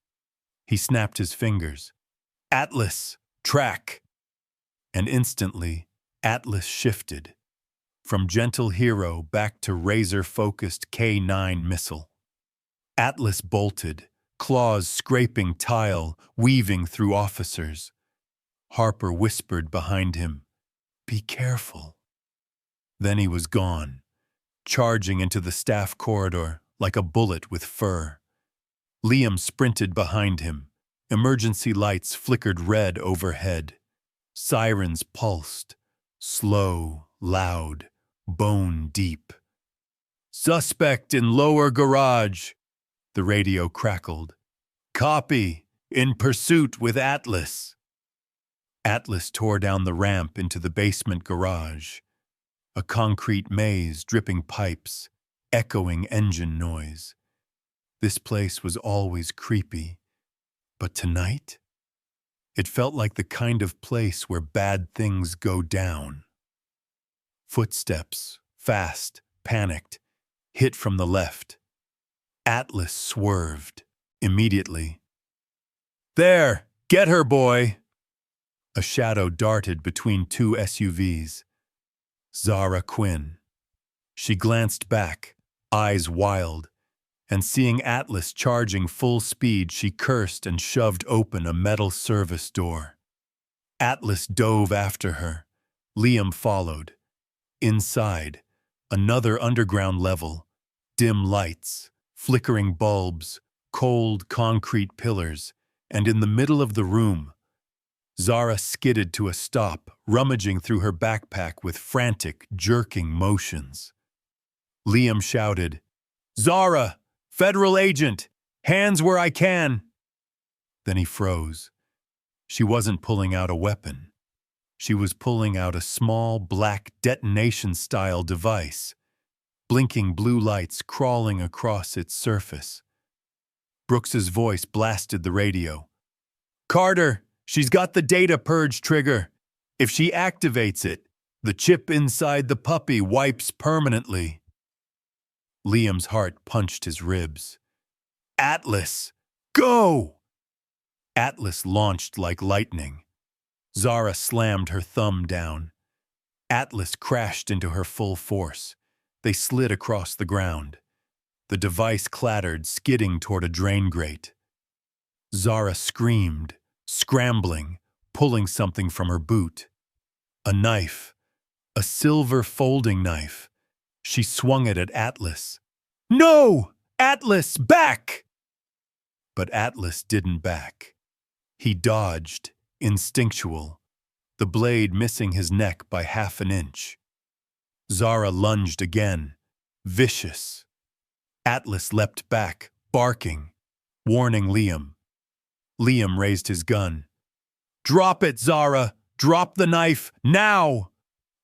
He snapped his fingers. "Atlas, track!" And instantly, Atlas shifted, from gentle hero back to razor-focused K9 missile. Atlas bolted, claws scraping tile, weaving through officers. Harper whispered behind him, "Be careful." Then he was gone, charging into the staff corridor like a bullet with fur. Liam sprinted behind him. Emergency lights flickered red overhead. Sirens pulsed, slow, loud, bone deep. "Suspect in lower garage," the radio crackled. "Copy, in pursuit with Atlas." Atlas tore down the ramp into the basement garage. A concrete maze dripping pipes, echoing engine noise. This place was always creepy, but tonight, it felt like the kind of place where bad things go down. Footsteps, fast, panicked, hit from the left. Atlas swerved, immediately. "There! Get her, boy!" A shadow darted between two SUVs. Zara Quinn. She glanced back, eyes wild, and seeing Atlas charging full speed, she cursed and shoved open a metal service door. Atlas dove after her. Liam followed. Inside, another underground level, dim lights, flickering bulbs, cold concrete pillars, and in the middle of the room, Zara skidded to a stop, rummaging through her backpack with frantic, jerking motions. Liam shouted, "Zara! Federal agent! Hands where I can!" Then he froze. She wasn't pulling out a weapon. She was pulling out a small, black detonation-style device, blinking blue lights crawling across its surface. Brooks's voice blasted the radio. "Carter, she's got the data purge trigger. If she activates it, the chip inside the puppy wipes permanently." Liam's heart punched his ribs. "Atlas, go!" Atlas launched like lightning. Zara slammed her thumb down. Atlas crashed into her full force. They slid across the ground. The device clattered, skidding toward a drain grate. Zara screamed, scrambling, pulling something from her boot. A knife. A silver folding knife. She swung it at Atlas. "No! Atlas, back!" But Atlas didn't back. He dodged, instinctual, the blade missing his neck by half an inch. Zara lunged again, vicious. Atlas leapt back, barking, warning Liam. Liam raised his gun. "Drop it, Zara! Drop the knife, now!"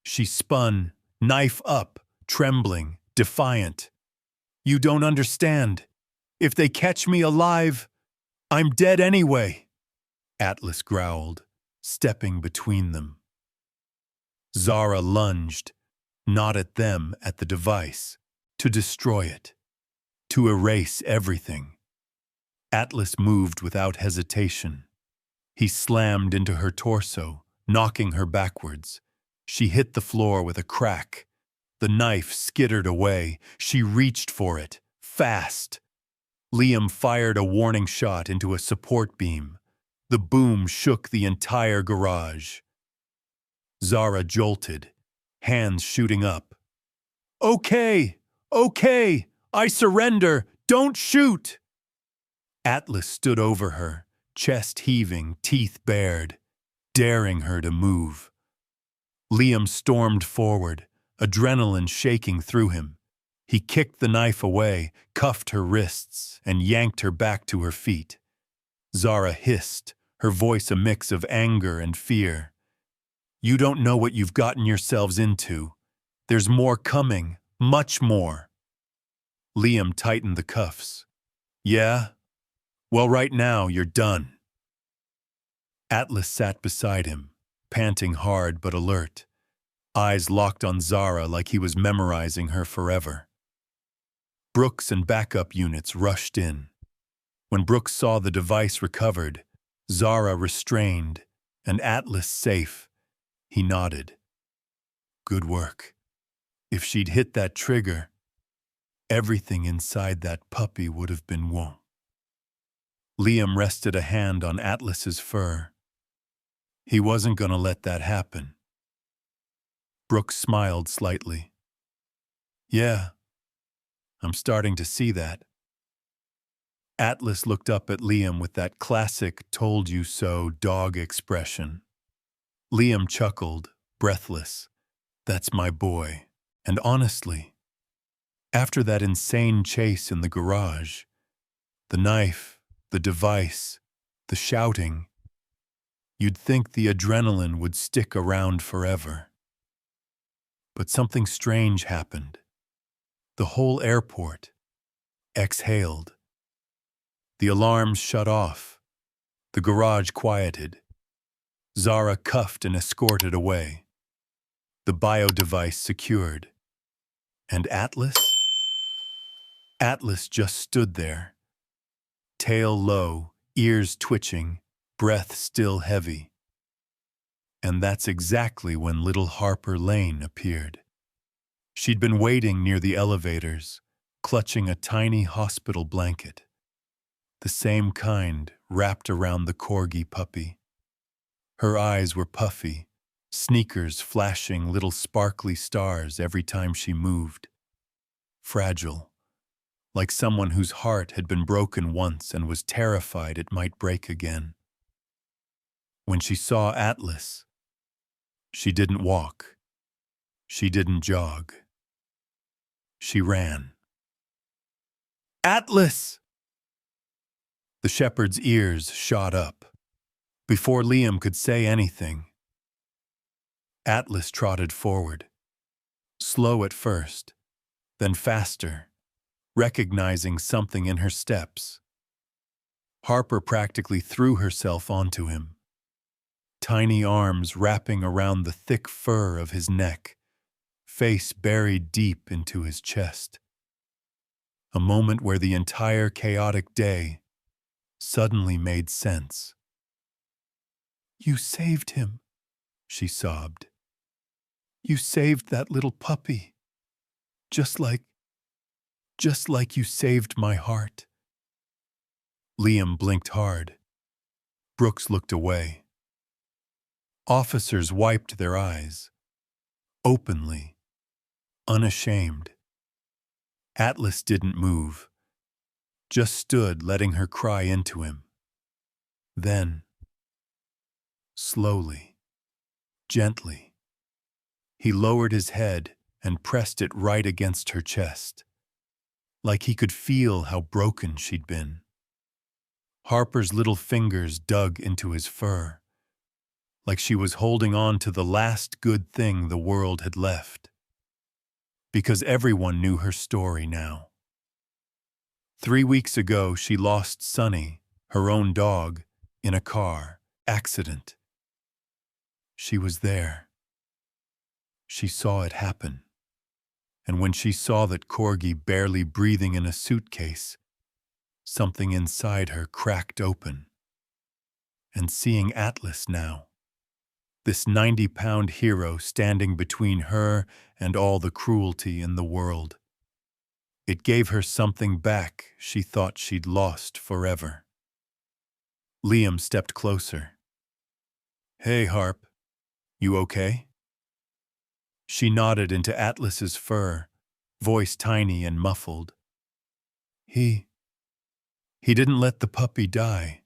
She spun, knife up, trembling, defiant. "You don't understand. If they catch me alive, I'm dead anyway," Atlas growled, stepping between them. Zara lunged, not at them, at the device, to destroy it, to erase everything. Atlas moved without hesitation. He slammed into her torso, knocking her backwards. She hit the floor with a crack. The knife skittered away. She reached for it, fast. Liam fired a warning shot into a support beam. The boom shook the entire garage. Zara jolted, hands shooting up. "Okay, okay, I surrender, don't shoot!" Atlas stood over her, chest heaving, teeth bared, daring her to move. Liam stormed forward, adrenaline shaking through him. He kicked the knife away, cuffed her wrists, and yanked her back to her feet. Zara hissed, her voice a mix of anger and fear. "You don't know what you've gotten yourselves into. There's more coming, much more." Liam tightened the cuffs. "Yeah? Well, right now, you're done." Atlas sat beside him, panting hard but alert, eyes locked on Zara like he was memorizing her forever. Brooks and backup units rushed in. When Brooks saw the device recovered, Zara restrained, and Atlas safe, he nodded. Good work. If she'd hit that trigger, everything inside that puppy would have been won. Liam rested a hand on Atlas's fur. He wasn't going to let that happen. Brooks smiled slightly. "Yeah, I'm starting to see that." Atlas looked up at Liam with that classic told-you-so dog expression. Liam chuckled, breathless. "That's my boy. And honestly, after that insane chase in the garage, the knife, the device, the shouting, you'd think the adrenaline would stick around forever. But something strange happened. The whole airport exhaled. The alarms shut off. The garage quieted. Zara cuffed and escorted away. The bio device secured. And Atlas? Atlas just stood there. Tail low, ears twitching, breath still heavy. And that's exactly when little Harper Lane appeared. She'd been waiting near the elevators, clutching a tiny hospital blanket. The same kind wrapped around the corgi puppy. Her eyes were puffy, sneakers flashing little sparkly stars every time she moved. Fragile, like someone whose heart had been broken once and was terrified it might break again. When she saw Atlas, she didn't walk. She didn't jog. She ran. Atlas! The shepherd's ears shot up. Before Liam could say anything, Atlas trotted forward, slow at first, then faster, recognizing something in her steps. Harper practically threw herself onto him, tiny arms wrapping around the thick fur of his neck, face buried deep into his chest. A moment where the entire chaotic day suddenly made sense. "You saved him," she sobbed. "You saved that little puppy, just like you saved my heart." Liam blinked hard. Brooks looked away. Officers wiped their eyes, openly, unashamed. Atlas didn't move, just stood letting her cry into him. Then, slowly, gently, he lowered his head and pressed it right against her chest, like he could feel how broken she'd been. Harper's little fingers dug into his fur, like she was holding on to the last good thing the world had left. Because everyone knew her story now. 3 weeks ago, she lost Sunny, her own dog, in a car accident. She was there. She saw it happen. And when she saw that corgi barely breathing in a suitcase, something inside her cracked open. And seeing Atlas now, this 90-pound hero standing between her and all the cruelty in the world, it gave her something back she thought she'd lost forever. Liam stepped closer. "Hey, Harp, you okay?" She nodded into Atlas's fur, voice tiny and muffled. He didn't let the puppy die.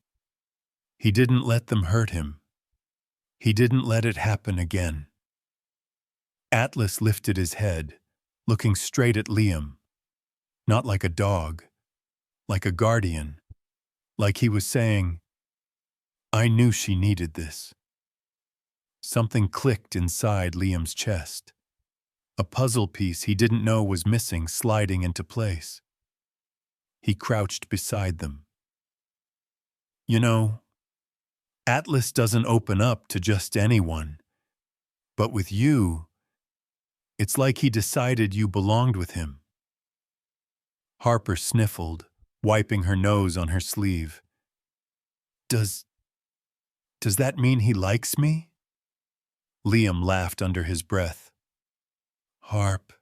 He didn't let them hurt him. He didn't let it happen again." Atlas lifted his head, looking straight at Liam, not like a dog, like a guardian, like he was saying, "I knew she needed this." Something clicked inside Liam's chest, a puzzle piece he didn't know was missing sliding into place. He crouched beside them. "You know, Atlas doesn't open up to just anyone, but with you, it's like he decided you belonged with him." Harper sniffled, wiping her nose on her sleeve. Does that mean he likes me?" Liam laughed under his breath. "Harp,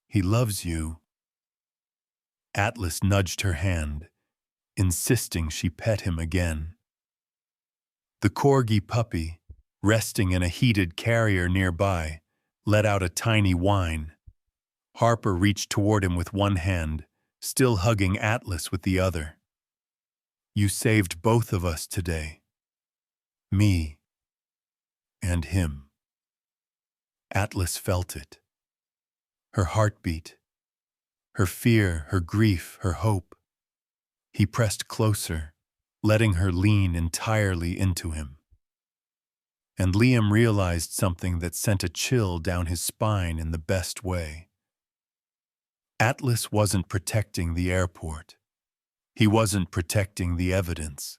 he loves you." Atlas nudged her hand, insisting she pet him again. The corgi puppy, resting in a heated carrier nearby, let out a tiny whine. Harper reached toward him with one hand, still hugging Atlas with the other. "You saved both of us today. Me and him." Atlas felt it. Her heartbeat, her fear, her grief, her hope. He pressed closer, letting her lean entirely into him. And Liam realized something that sent a chill down his spine in the best way. Atlas wasn't protecting the airport. He wasn't protecting the evidence.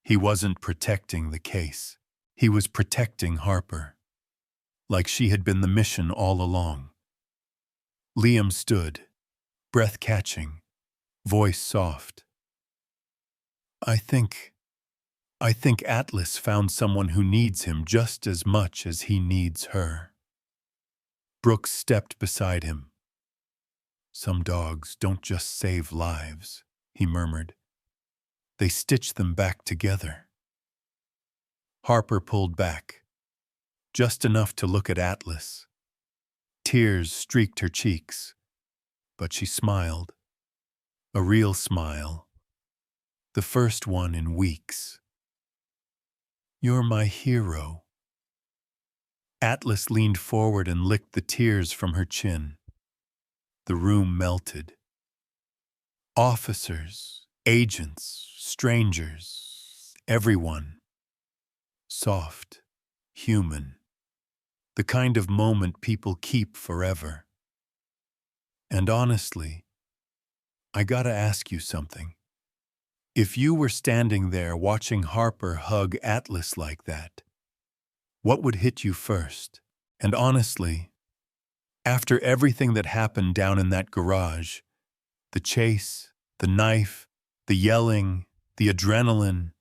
He wasn't protecting the case. He was protecting Harper, like she had been the mission all along. Liam stood, breath catching, voice soft. I think Atlas found someone who needs him just as much as he needs her." Brooks stepped beside him. "Some dogs don't just save lives," he murmured. "They stitch them back together." Harper pulled back, just enough to look at Atlas. Tears streaked her cheeks, but she smiled. A real smile, the first one in weeks. "You're my hero." Atlas leaned forward and licked the tears from her chin. The room melted. Officers, agents, strangers, everyone. Soft, human. The kind of moment people keep forever. And honestly, I gotta ask you something. If you were standing there watching Harper hug Atlas like that, what would hit you first? And honestly, after everything that happened down in that garage, the chase, the knife, the yelling, the adrenaline,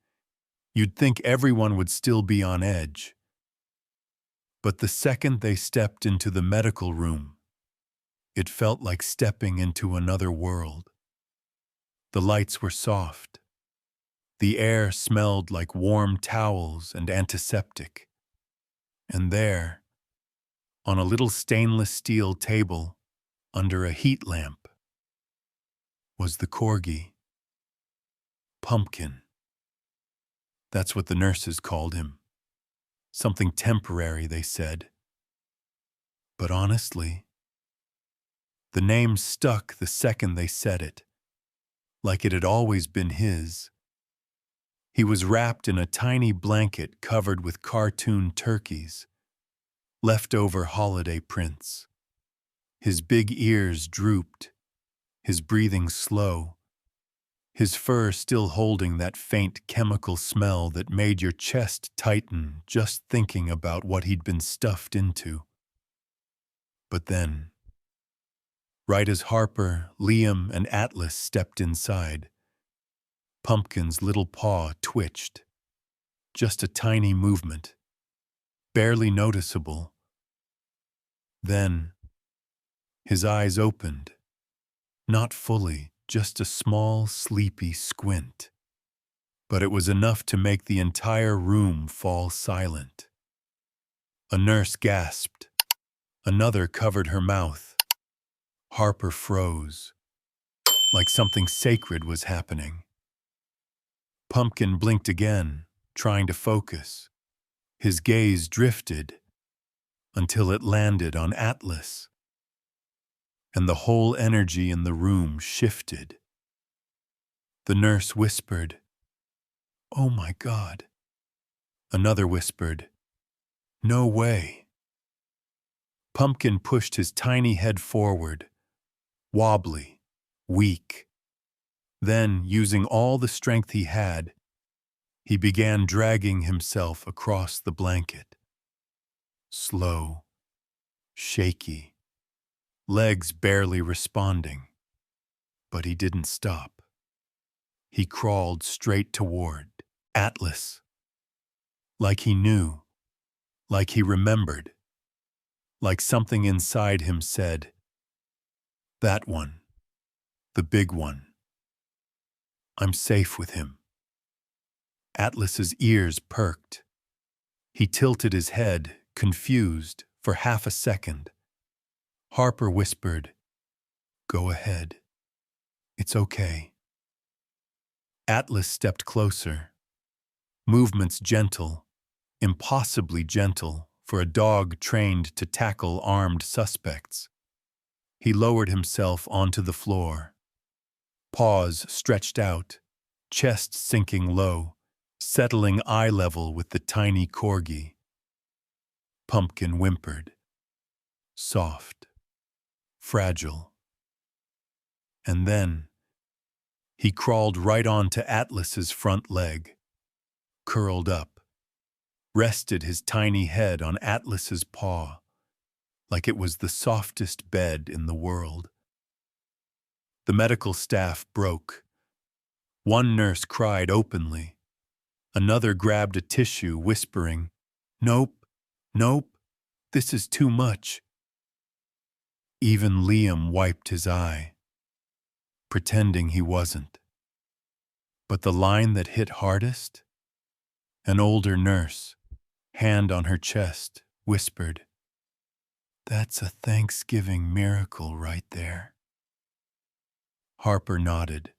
you'd think everyone would still be on edge. But the second they stepped into the medical room, it felt like stepping into another world. The lights were soft. The air smelled like warm towels and antiseptic. And there, on a little stainless steel table, under a heat lamp, was the corgi. Pumpkin. That's what the nurses called him. Something temporary, they said. But honestly, the name stuck the second they said it, like it had always been his. He was wrapped in a tiny blanket covered with cartoon turkeys, leftover holiday prints. His big ears drooped, his breathing slow, his fur still holding that faint chemical smell that made your chest tighten just thinking about what he'd been stuffed into. But then, right as Harper, Liam, and Atlas stepped inside, Pumpkin's little paw twitched. Just a tiny movement, barely noticeable. Then, his eyes opened. Not fully, just a small, sleepy squint. But it was enough to make the entire room fall silent. A nurse gasped. Another covered her mouth. Harper froze, like something sacred was happening. Pumpkin blinked again, trying to focus. His gaze drifted until it landed on Atlas. And the whole energy in the room shifted. The nurse whispered, "Oh my God." Another whispered, "No way." Pumpkin pushed his tiny head forward, wobbly, weak. Then, using all the strength he had, he began dragging himself across the blanket. Slow, shaky, legs barely responding. But he didn't stop. He crawled straight toward Atlas. Like he knew, like he remembered, like something inside him said, "That one, the big one. I'm safe with him." Atlas's ears perked. He tilted his head, confused, for half a second. Harper whispered, "Go ahead. It's okay." Atlas stepped closer, movements gentle, impossibly gentle for a dog trained to tackle armed suspects. He lowered himself onto the floor. Paws stretched out, chest sinking low, settling eye level with the tiny corgi. Pumpkin whimpered. Soft. Fragile. And then, he crawled right onto Atlas's front leg, curled up, rested his tiny head on Atlas's paw, like it was the softest bed in the world. The medical staff broke. One nurse cried openly. Another grabbed a tissue, whispering, "Nope, nope, this is too much." Even Liam wiped his eye, pretending he wasn't. But the line that hit hardest? An older nurse, hand on her chest, whispered, "That's a Thanksgiving miracle right there." Harper nodded,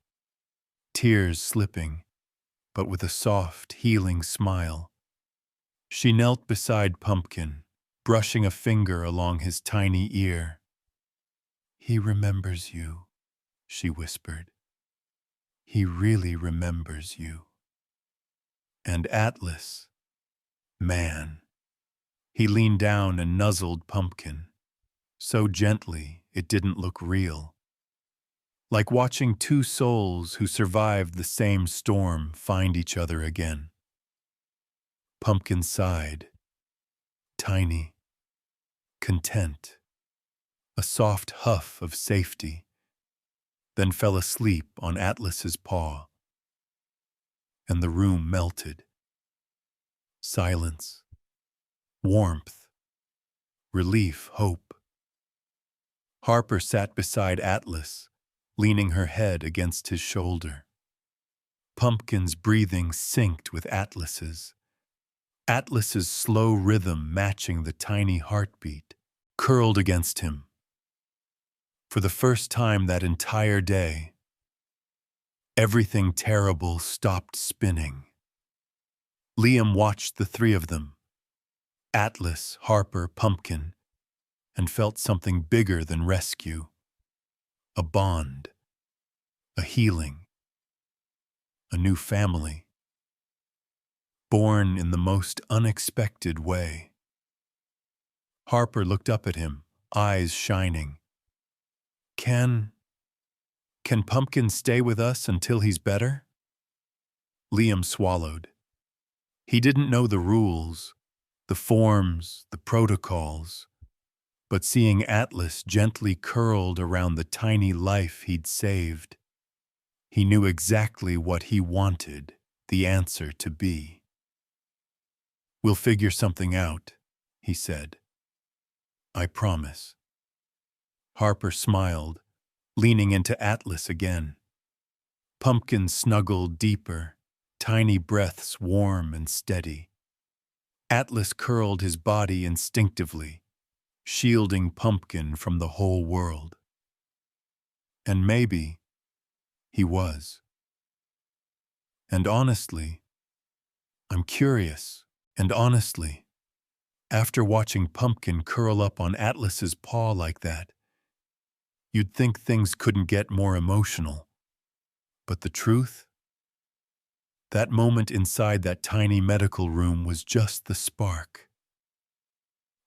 tears slipping, but with a soft, healing smile. She knelt beside Pumpkin, brushing a finger along his tiny ear. "He remembers you," she whispered. "He really remembers you." And Atlas, man. He leaned down and nuzzled Pumpkin, so gently it didn't look real. Like watching two souls who survived the same storm find each other again. Pumpkin sighed, tiny, content, a soft huff of safety, then fell asleep on Atlas's paw. And the room melted. Silence, warmth, relief, hope. Harper sat beside Atlas, leaning her head against his shoulder. Pumpkin's breathing synced with Atlas's. Atlas's slow rhythm matching the tiny heartbeat, curled against him. For the first time that entire day, everything terrible stopped spinning. Liam watched the three of them, Atlas, Harper, Pumpkin, and felt something bigger than rescue. A bond, a healing, a new family, born in the most unexpected way. Harper looked up at him, eyes shining. Can Pumpkin stay with us until he's better?" Liam swallowed. He didn't know the rules, the forms, the protocols, but seeing Atlas gently curled around the tiny life he'd saved, he knew exactly what he wanted the answer to be. "We'll figure something out," he said. "I promise." Harper smiled, leaning into Atlas again. Pumpkin snuggled deeper, tiny breaths warm and steady. Atlas curled his body instinctively, shielding Pumpkin from the whole world. And maybe he was. And honestly, I'm curious, and honestly, after watching Pumpkin curl up on Atlas's paw like that, you'd think things couldn't get more emotional. But the truth? That moment inside that tiny medical room was just the spark.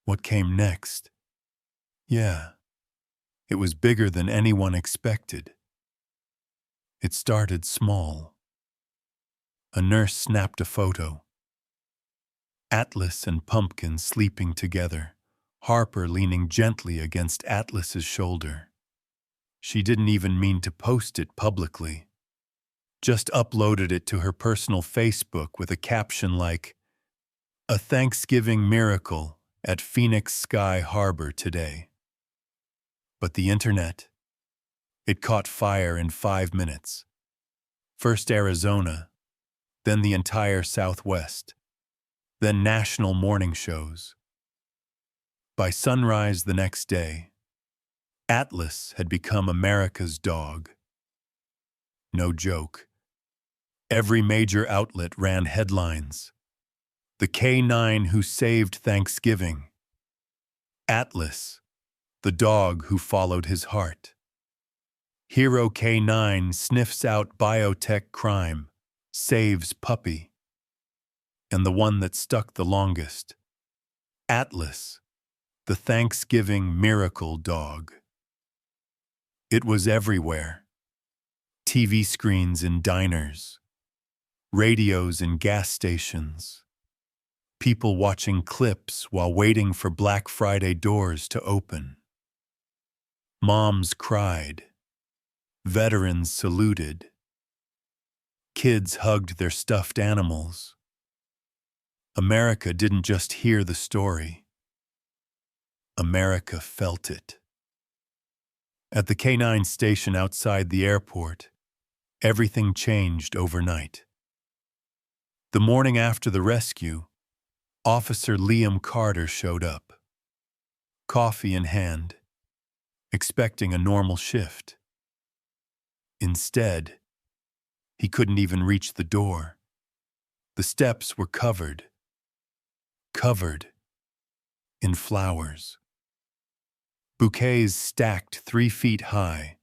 What came next? Yeah, it was bigger than anyone expected. It started small. A nurse snapped a photo. Atlas and Pumpkin sleeping together, Harper leaning gently against Atlas's shoulder. She didn't even mean to post it publicly. Just uploaded it to her personal Facebook with a caption like, "A Thanksgiving miracle at Phoenix Sky Harbor today." But the internet, it caught fire in 5 minutes. First Arizona, then the entire Southwest, then national morning shows. By sunrise the next day, Atlas had become America's dog. No joke. Every major outlet ran headlines. The K9 who saved Thanksgiving. Atlas, the dog who followed his heart. Hero K9 sniffs out biotech crime, saves puppy. And the one that stuck the longest, Atlas, the Thanksgiving miracle dog. It was everywhere. TV screens in diners, radios in gas stations, people watching clips while waiting for Black Friday doors to open. Moms cried. Veterans saluted. Kids hugged their stuffed animals. America didn't just hear the story. America felt it. At the K9 station outside the airport, everything changed overnight. The morning after the rescue, Officer Liam Carter showed up, coffee in hand, expecting a normal shift. Instead, he couldn't even reach the door. The steps were covered in flowers. Bouquets stacked 3 feet high.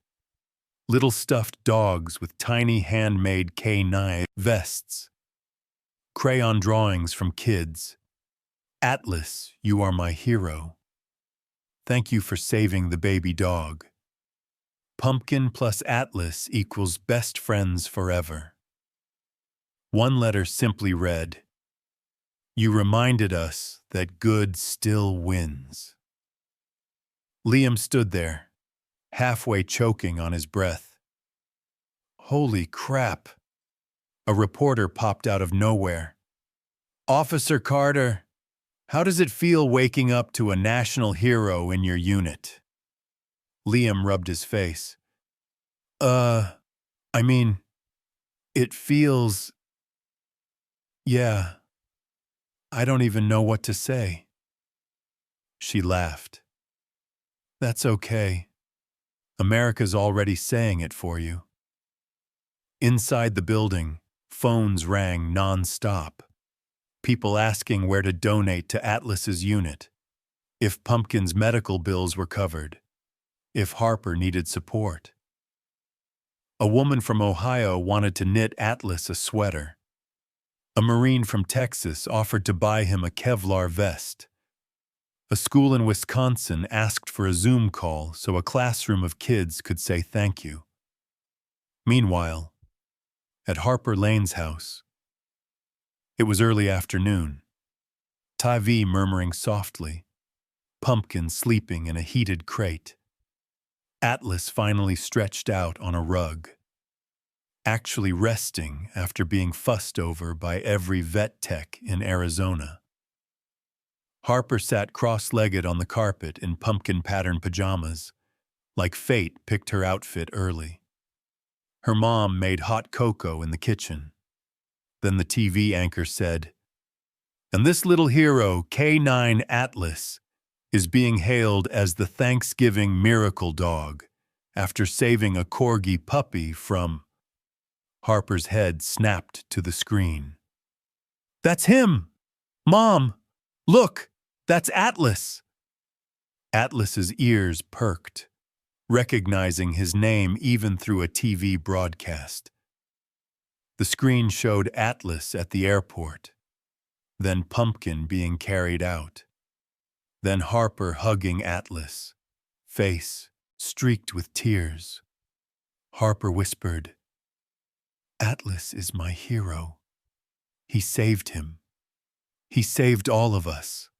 Little stuffed dogs with tiny handmade K9 vests. Crayon drawings from kids. Atlas, you are my hero. Thank you for saving the baby dog. Pumpkin plus Atlas equals best friends forever. One letter simply read, "You reminded us that good still wins." Liam stood there, halfway choking on his breath. Holy crap! A reporter popped out of nowhere. "Officer Carter, how does it feel waking up to a national hero in your unit?" Liam rubbed his face. I mean, it feels... Yeah, I don't even know what to say." She laughed. "That's okay. America's already saying it for you." Inside the building, phones rang non-stop. People asking where to donate to Atlas's unit, if Pumpkin's medical bills were covered, if Harper needed support. A woman from Ohio wanted to knit Atlas a sweater. A Marine from Texas offered to buy him a Kevlar vest. A school in Wisconsin asked for a Zoom call so a classroom of kids could say thank you. Meanwhile, at Harper Lane's house, it was early afternoon. Tavi murmuring softly, Pumpkin sleeping in a heated crate. Atlas finally stretched out on a rug, actually resting after being fussed over by every vet tech in Arizona. Harper sat cross-legged on the carpet in pumpkin-patterned pajamas, like fate picked her outfit early. Her mom made hot cocoa in the kitchen. Then the TV anchor said, "And this little hero, K9 Atlas, is being hailed as the Thanksgiving miracle dog after saving a corgi puppy from..." Harper's head snapped to the screen. "That's him! Mom, look, that's Atlas!" Atlas's ears perked, recognizing his name even through a TV broadcast. The screen showed Atlas at the airport, then Pumpkin being carried out, then Harper hugging Atlas, face streaked with tears. Harper whispered, "Atlas is my hero. He saved him. He saved all of us."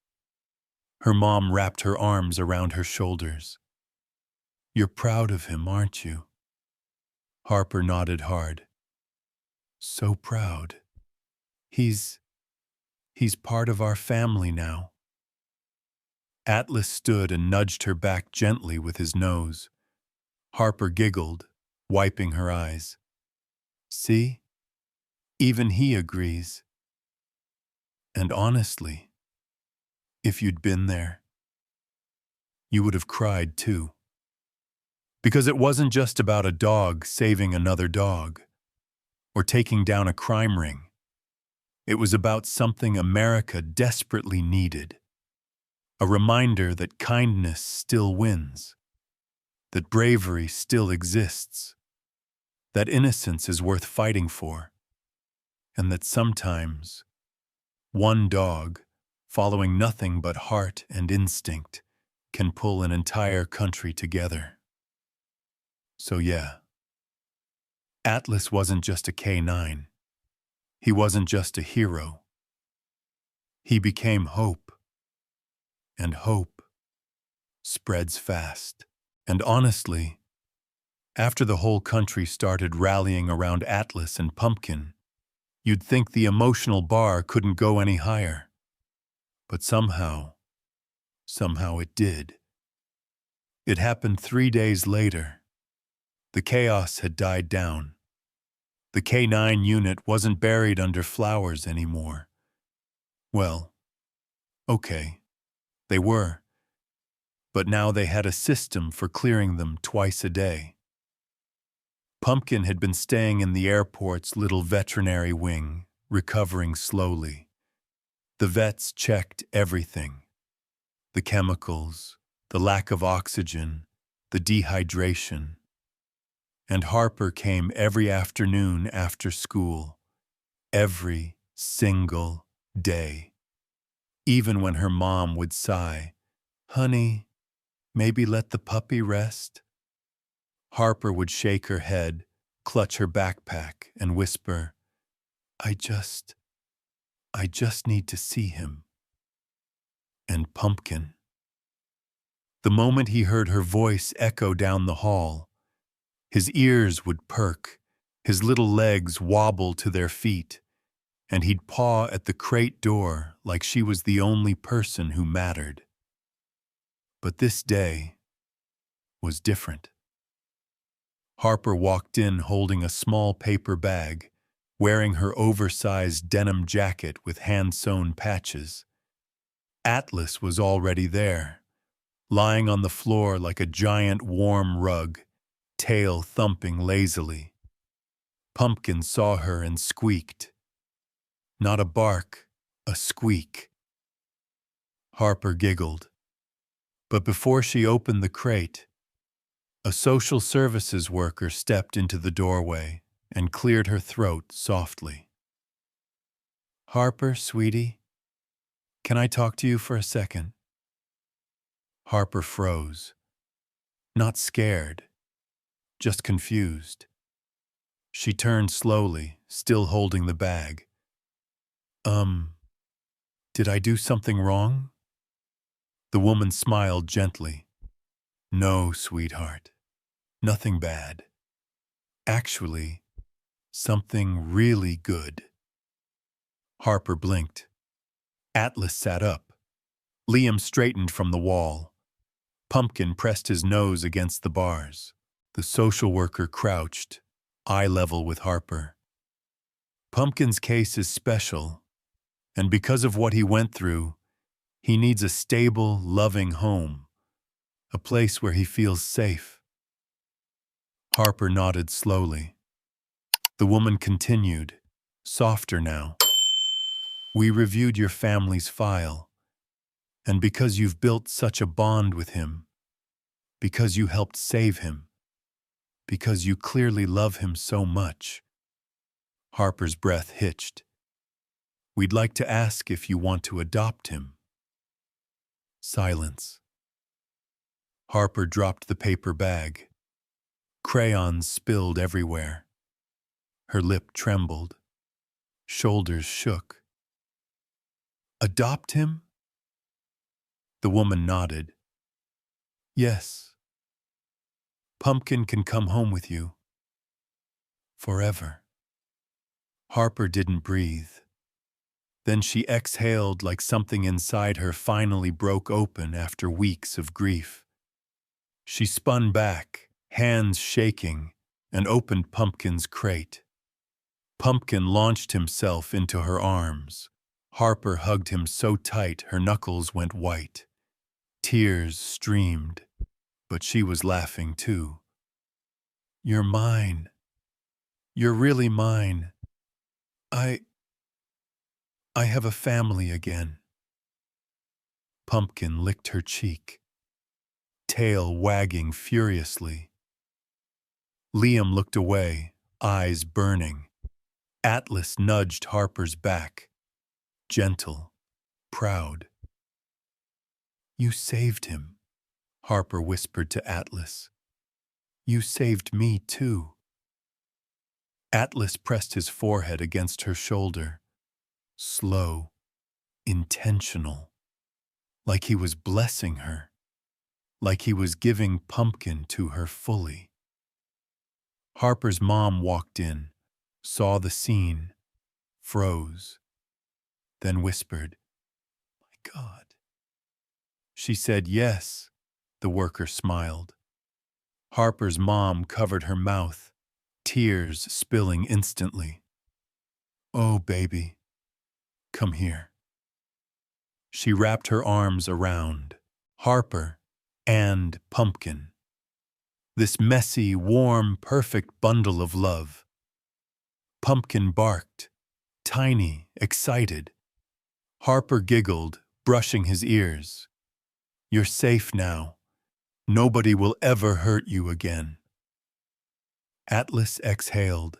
Her mom wrapped her arms around her shoulders. "You're proud of him, aren't you?" Harper nodded hard. "So proud. He's part of our family now." Atlas stood and nudged her back gently with his nose. Harper giggled, wiping her eyes. "See? Even he agrees." And honestly, if you'd been there, you would have cried too. Because it wasn't just about a dog saving another dog, or taking down a crime ring. It was about something America desperately needed. A reminder that kindness still wins, that bravery still exists, that innocence is worth fighting for, and that sometimes one dog, following nothing but heart and instinct, can pull an entire country together. So yeah, Atlas wasn't just a K9. He wasn't just a hero. He became hope. And hope spreads fast. And honestly, after the whole country started rallying around Atlas and Pumpkin, you'd think the emotional bar couldn't go any higher. But somehow it did. It happened 3 days later. The chaos had died down. The K9 unit wasn't buried under flowers anymore. Well, okay, they were. But now they had a system for clearing them twice a day. Pumpkin had been staying in the airport's little veterinary wing, recovering slowly. The vets checked everything: the chemicals, the lack of oxygen, the dehydration. And Harper came every afternoon after school, every single day. Even when her mom would sigh, "Honey, maybe let the puppy rest?" Harper would shake her head, clutch her backpack, and whisper, I just need to see him." And Pumpkin. The moment he heard her voice echo down the hall, his ears would perk, his little legs wobble to their feet, and he'd paw at the crate door like she was the only person who mattered. But this day was different. Harper walked in holding a small paper bag, wearing her oversized denim jacket with hand-sewn patches. Atlas was already there, lying on the floor like a giant warm rug, tail thumping lazily. Pumpkin saw her and squeaked. Not a bark, a squeak. Harper giggled. But before she opened the crate, a social services worker stepped into the doorway and cleared her throat softly. "Harper, sweetie, can I talk to you for a second?" Harper froze. Not scared, just confused. She turned slowly, still holding the bag. Did I do something wrong?" The woman smiled gently. "No, sweetheart, nothing bad. Actually, something really good." Harper blinked. Atlas sat up. Liam straightened from the wall. Pumpkin pressed his nose against the bars. The social worker crouched, eye level with Harper. Pumpkin's case is special, and because of what he went through, he needs a stable, loving home, a place where he feels safe. Harper nodded slowly. The woman continued, softer now. "We reviewed your family's file, and because you've built such a bond with him, because you helped save him, because you clearly love him so much." Harper's breath hitched. "We'd like to ask if you want to adopt him." Silence. Harper dropped the paper bag. Crayons spilled everywhere. Her lip trembled. Shoulders shook. "Adopt him?" The woman nodded. "Yes. Pumpkin can come home with you. Forever." Harper didn't breathe. Then she exhaled like something inside her finally broke open after weeks of grief. She spun back, hands shaking, and opened Pumpkin's crate. Pumpkin launched himself into her arms. Harper hugged him so tight her knuckles went white. Tears streamed, but she was laughing too. "You're mine. You're really mine. I have a family again." Pumpkin licked her cheek, tail wagging furiously. Liam looked away, eyes burning. Atlas nudged Harper's back, gentle, proud. "You saved him," Harper whispered to Atlas. "You saved me too." Atlas pressed his forehead against her shoulder, slow, intentional, like he was blessing her, like he was giving Pumpkin to her fully. Harper's mom walked in, saw the scene, froze, then whispered, "My God." She said yes. The worker smiled. Harper's mom covered her mouth, tears spilling instantly. "Oh, baby, come here." She wrapped her arms around Harper and Pumpkin. This messy, warm, perfect bundle of love. Pumpkin barked, tiny, excited. Harper giggled, brushing his ears. You're safe now. Nobody will ever hurt you again. Atlas exhaled,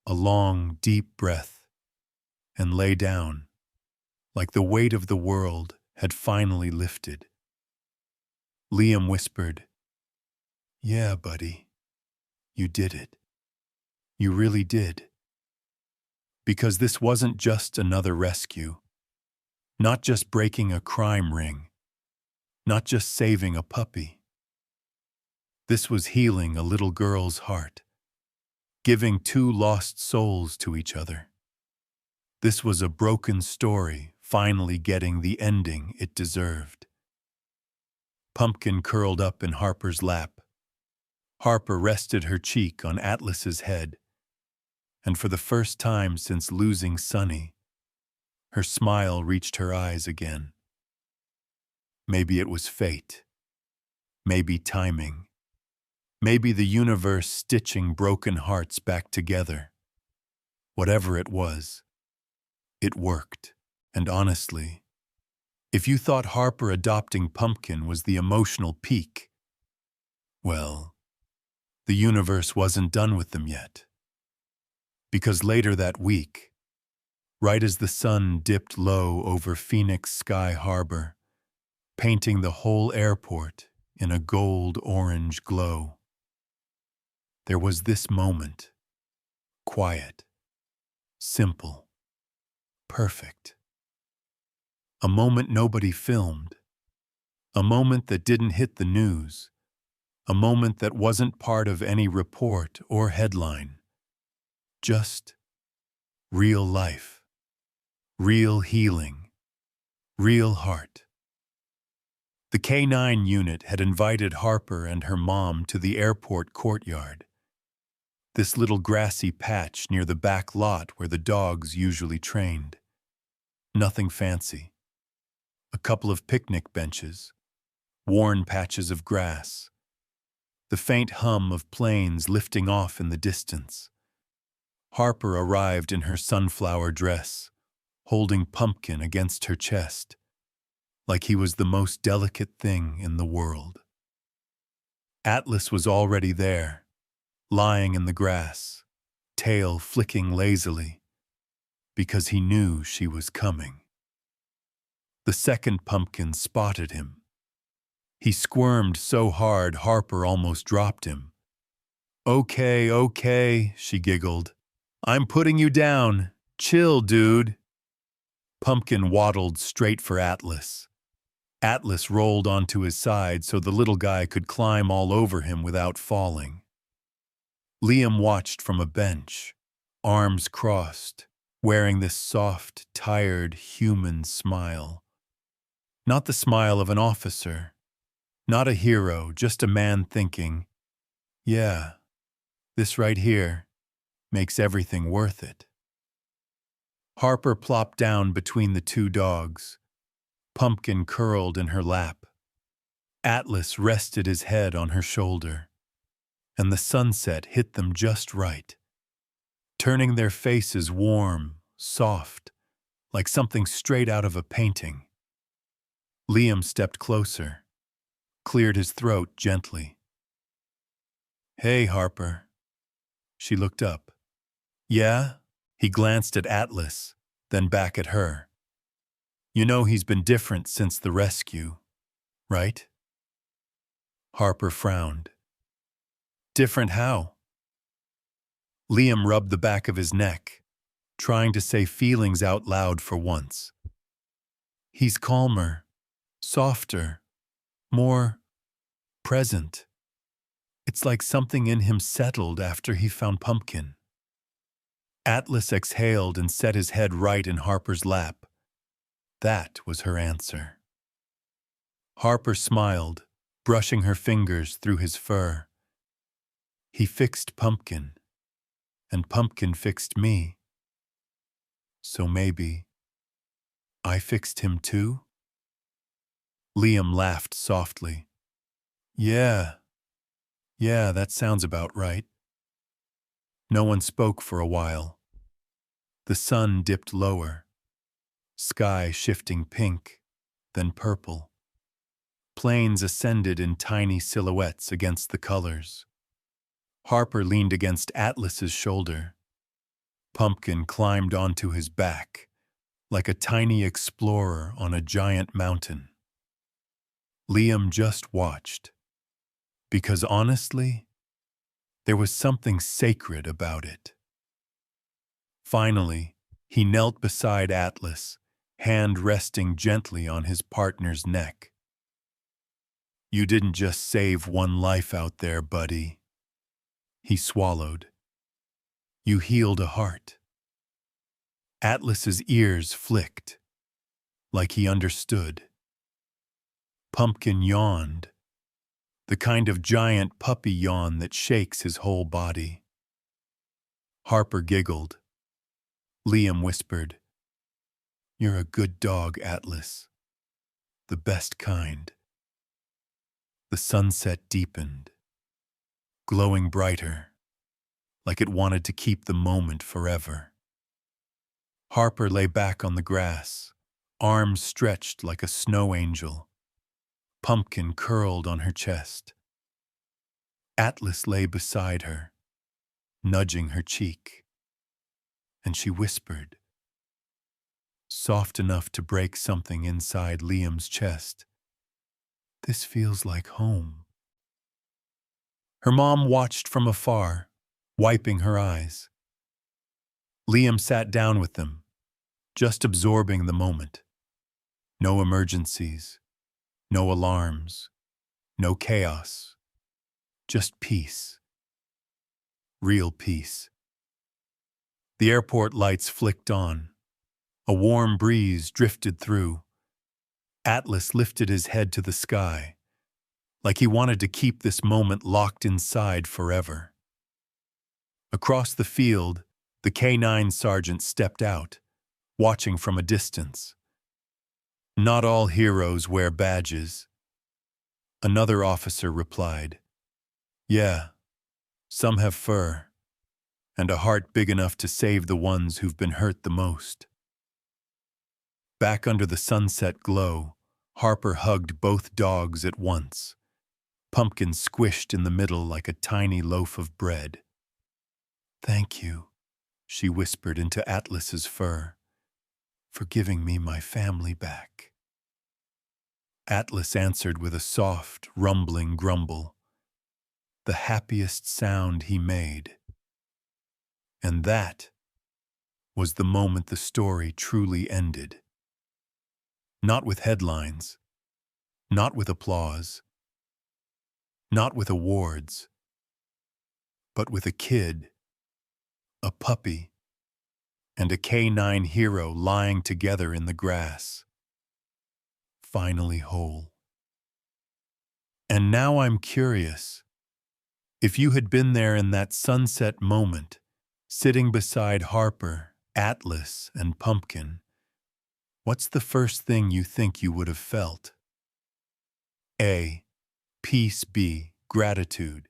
a long, deep breath, and lay down, like the weight of the world had finally lifted. Liam whispered, "Yeah, buddy, you did it. You really did." Because this wasn't just another rescue, not just breaking a crime ring, not just saving a puppy. This was healing a little girl's heart, giving two lost souls to each other. This was a broken story finally getting the ending it deserved. Pumpkin curled up in Harper's lap. Harper rested her cheek on Atlas's head, and for the first time since losing Sonny, her smile reached her eyes again. Maybe it was fate. Maybe timing. Maybe the universe stitching broken hearts back together. Whatever it was, it worked. And honestly, if you thought Harper adopting Pumpkin was the emotional peak, well, the universe wasn't done with them yet. Because later that week, right as the sun dipped low over Phoenix Sky Harbor, painting the whole airport in a gold-orange glow, there was this moment, quiet, simple, perfect. A moment nobody filmed, a moment that didn't hit the news, a moment that wasn't part of any report or headline. Just real life, real healing, real heart. The K-9 unit had invited Harper and her mom to the airport courtyard, this little grassy patch near the back lot where the dogs usually trained. Nothing fancy. A couple of picnic benches, worn patches of grass, the faint hum of planes lifting off in the distance. Harper arrived in her sunflower dress, holding Pumpkin against her chest, like he was the most delicate thing in the world. Atlas was already there, lying in the grass, tail flicking lazily, because he knew she was coming. The second Pumpkin spotted him. He squirmed so hard Harper almost dropped him. Okay, she giggled. I'm putting you down. Chill, dude. Pumpkin waddled straight for Atlas. Atlas rolled onto his side so the little guy could climb all over him without falling. Liam watched from a bench, arms crossed, wearing this soft, tired, human smile. Not the smile of an officer, not a hero, just a man thinking, yeah, this right here makes everything worth it. Harper plopped down between the two dogs. Pumpkin curled in her lap. Atlas rested his head on her shoulder, and the sunset hit them just right, turning their faces warm, soft, like something straight out of a painting. Liam stepped closer, cleared his throat gently. Hey, Harper. She looked up. Yeah? He glanced at Atlas, then back at her. You know he's been different since the rescue, right? Harper frowned. Different how? Liam rubbed the back of his neck, trying to say feelings out loud for once. He's calmer, softer, more present. It's like something in him settled after he found Pumpkin. Atlas exhaled and set his head right in Harper's lap. That was her answer. Harper smiled, brushing her fingers through his fur. He fixed Pumpkin, and Pumpkin fixed me. So maybe I fixed him too? Liam laughed softly. Yeah, Yeah, that sounds about right. No one spoke for a while. The sun dipped lower, sky shifting pink, then purple. Planes ascended in tiny silhouettes against the colors. Harper leaned against Atlas's shoulder. Pumpkin climbed onto his back, like a tiny explorer on a giant mountain. Liam just watched, because honestly, there was something sacred about it. Finally, he knelt beside Atlas, hand resting gently on his partner's neck. You didn't just save one life out there, buddy. He swallowed. You healed a heart. Atlas's ears flicked, like he understood. Pumpkin yawned, the kind of giant puppy yawn that shakes his whole body. Harper giggled. Liam whispered, You're a good dog, Atlas. The best kind. The sunset deepened, glowing brighter, like it wanted to keep the moment forever. Harper lay back on the grass, arms stretched like a snow angel. Pumpkin curled on her chest. Atlas lay beside her, nudging her cheek. And she whispered, soft enough to break something inside Liam's chest, This feels like home. Her mom watched from afar, wiping her eyes. Liam sat down with them, just absorbing the moment. No emergencies, no alarms, no chaos, just peace. Real peace. The airport lights flicked on. A warm breeze drifted through. Atlas lifted his head to the sky, like he wanted to keep this moment locked inside forever. Across the field, the K-9 sergeant stepped out, watching from a distance. Not all heroes wear badges. Another officer replied, Yeah, some have fur, and a heart big enough to save the ones who've been hurt the most. Back under the sunset glow, Harper hugged both dogs at once. Pumpkin squished in the middle like a tiny loaf of bread. Thank you, she whispered into Atlas's fur, for giving me my family back. Atlas answered with a soft, rumbling grumble, the happiest sound he made. And that was the moment the story truly ended. Not with headlines, not with applause, not with awards, but with a kid, a puppy, and a K-9 hero lying together in the grass, finally whole. And now I'm curious, if you had been there in that sunset moment, sitting beside Harper, Atlas, and Pumpkin, what's the first thing you think you would have felt? A. Peace. B. Gratitude.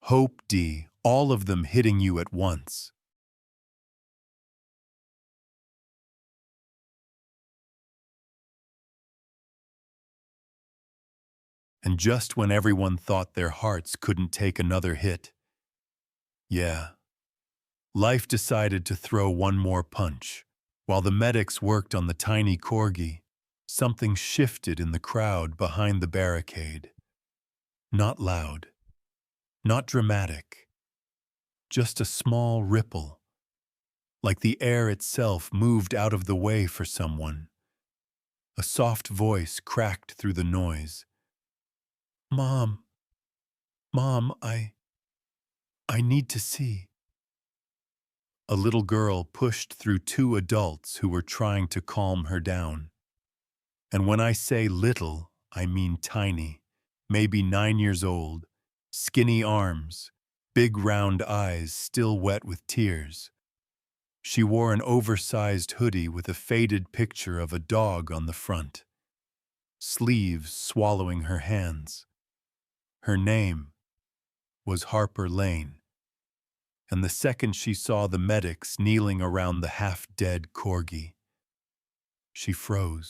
Hope. D. All of them hitting you at once. And just when everyone thought their hearts couldn't take another hit, yeah, life decided to throw one more punch. While the medics worked on the tiny corgi, something shifted in the crowd behind the barricade. Not loud, not dramatic, just a small ripple, like the air itself moved out of the way for someone. A soft voice cracked through the noise. Mom, I need to see. A little girl pushed through two adults who were trying to calm her down. And when I say little, I mean tiny, maybe 9 years old, skinny arms, big round eyes still wet with tears. She wore an oversized hoodie with a faded picture of a dog on the front, sleeves swallowing her hands. Her name was Harper Lane, and the second she saw the medics kneeling around the half-dead corgi, she froze.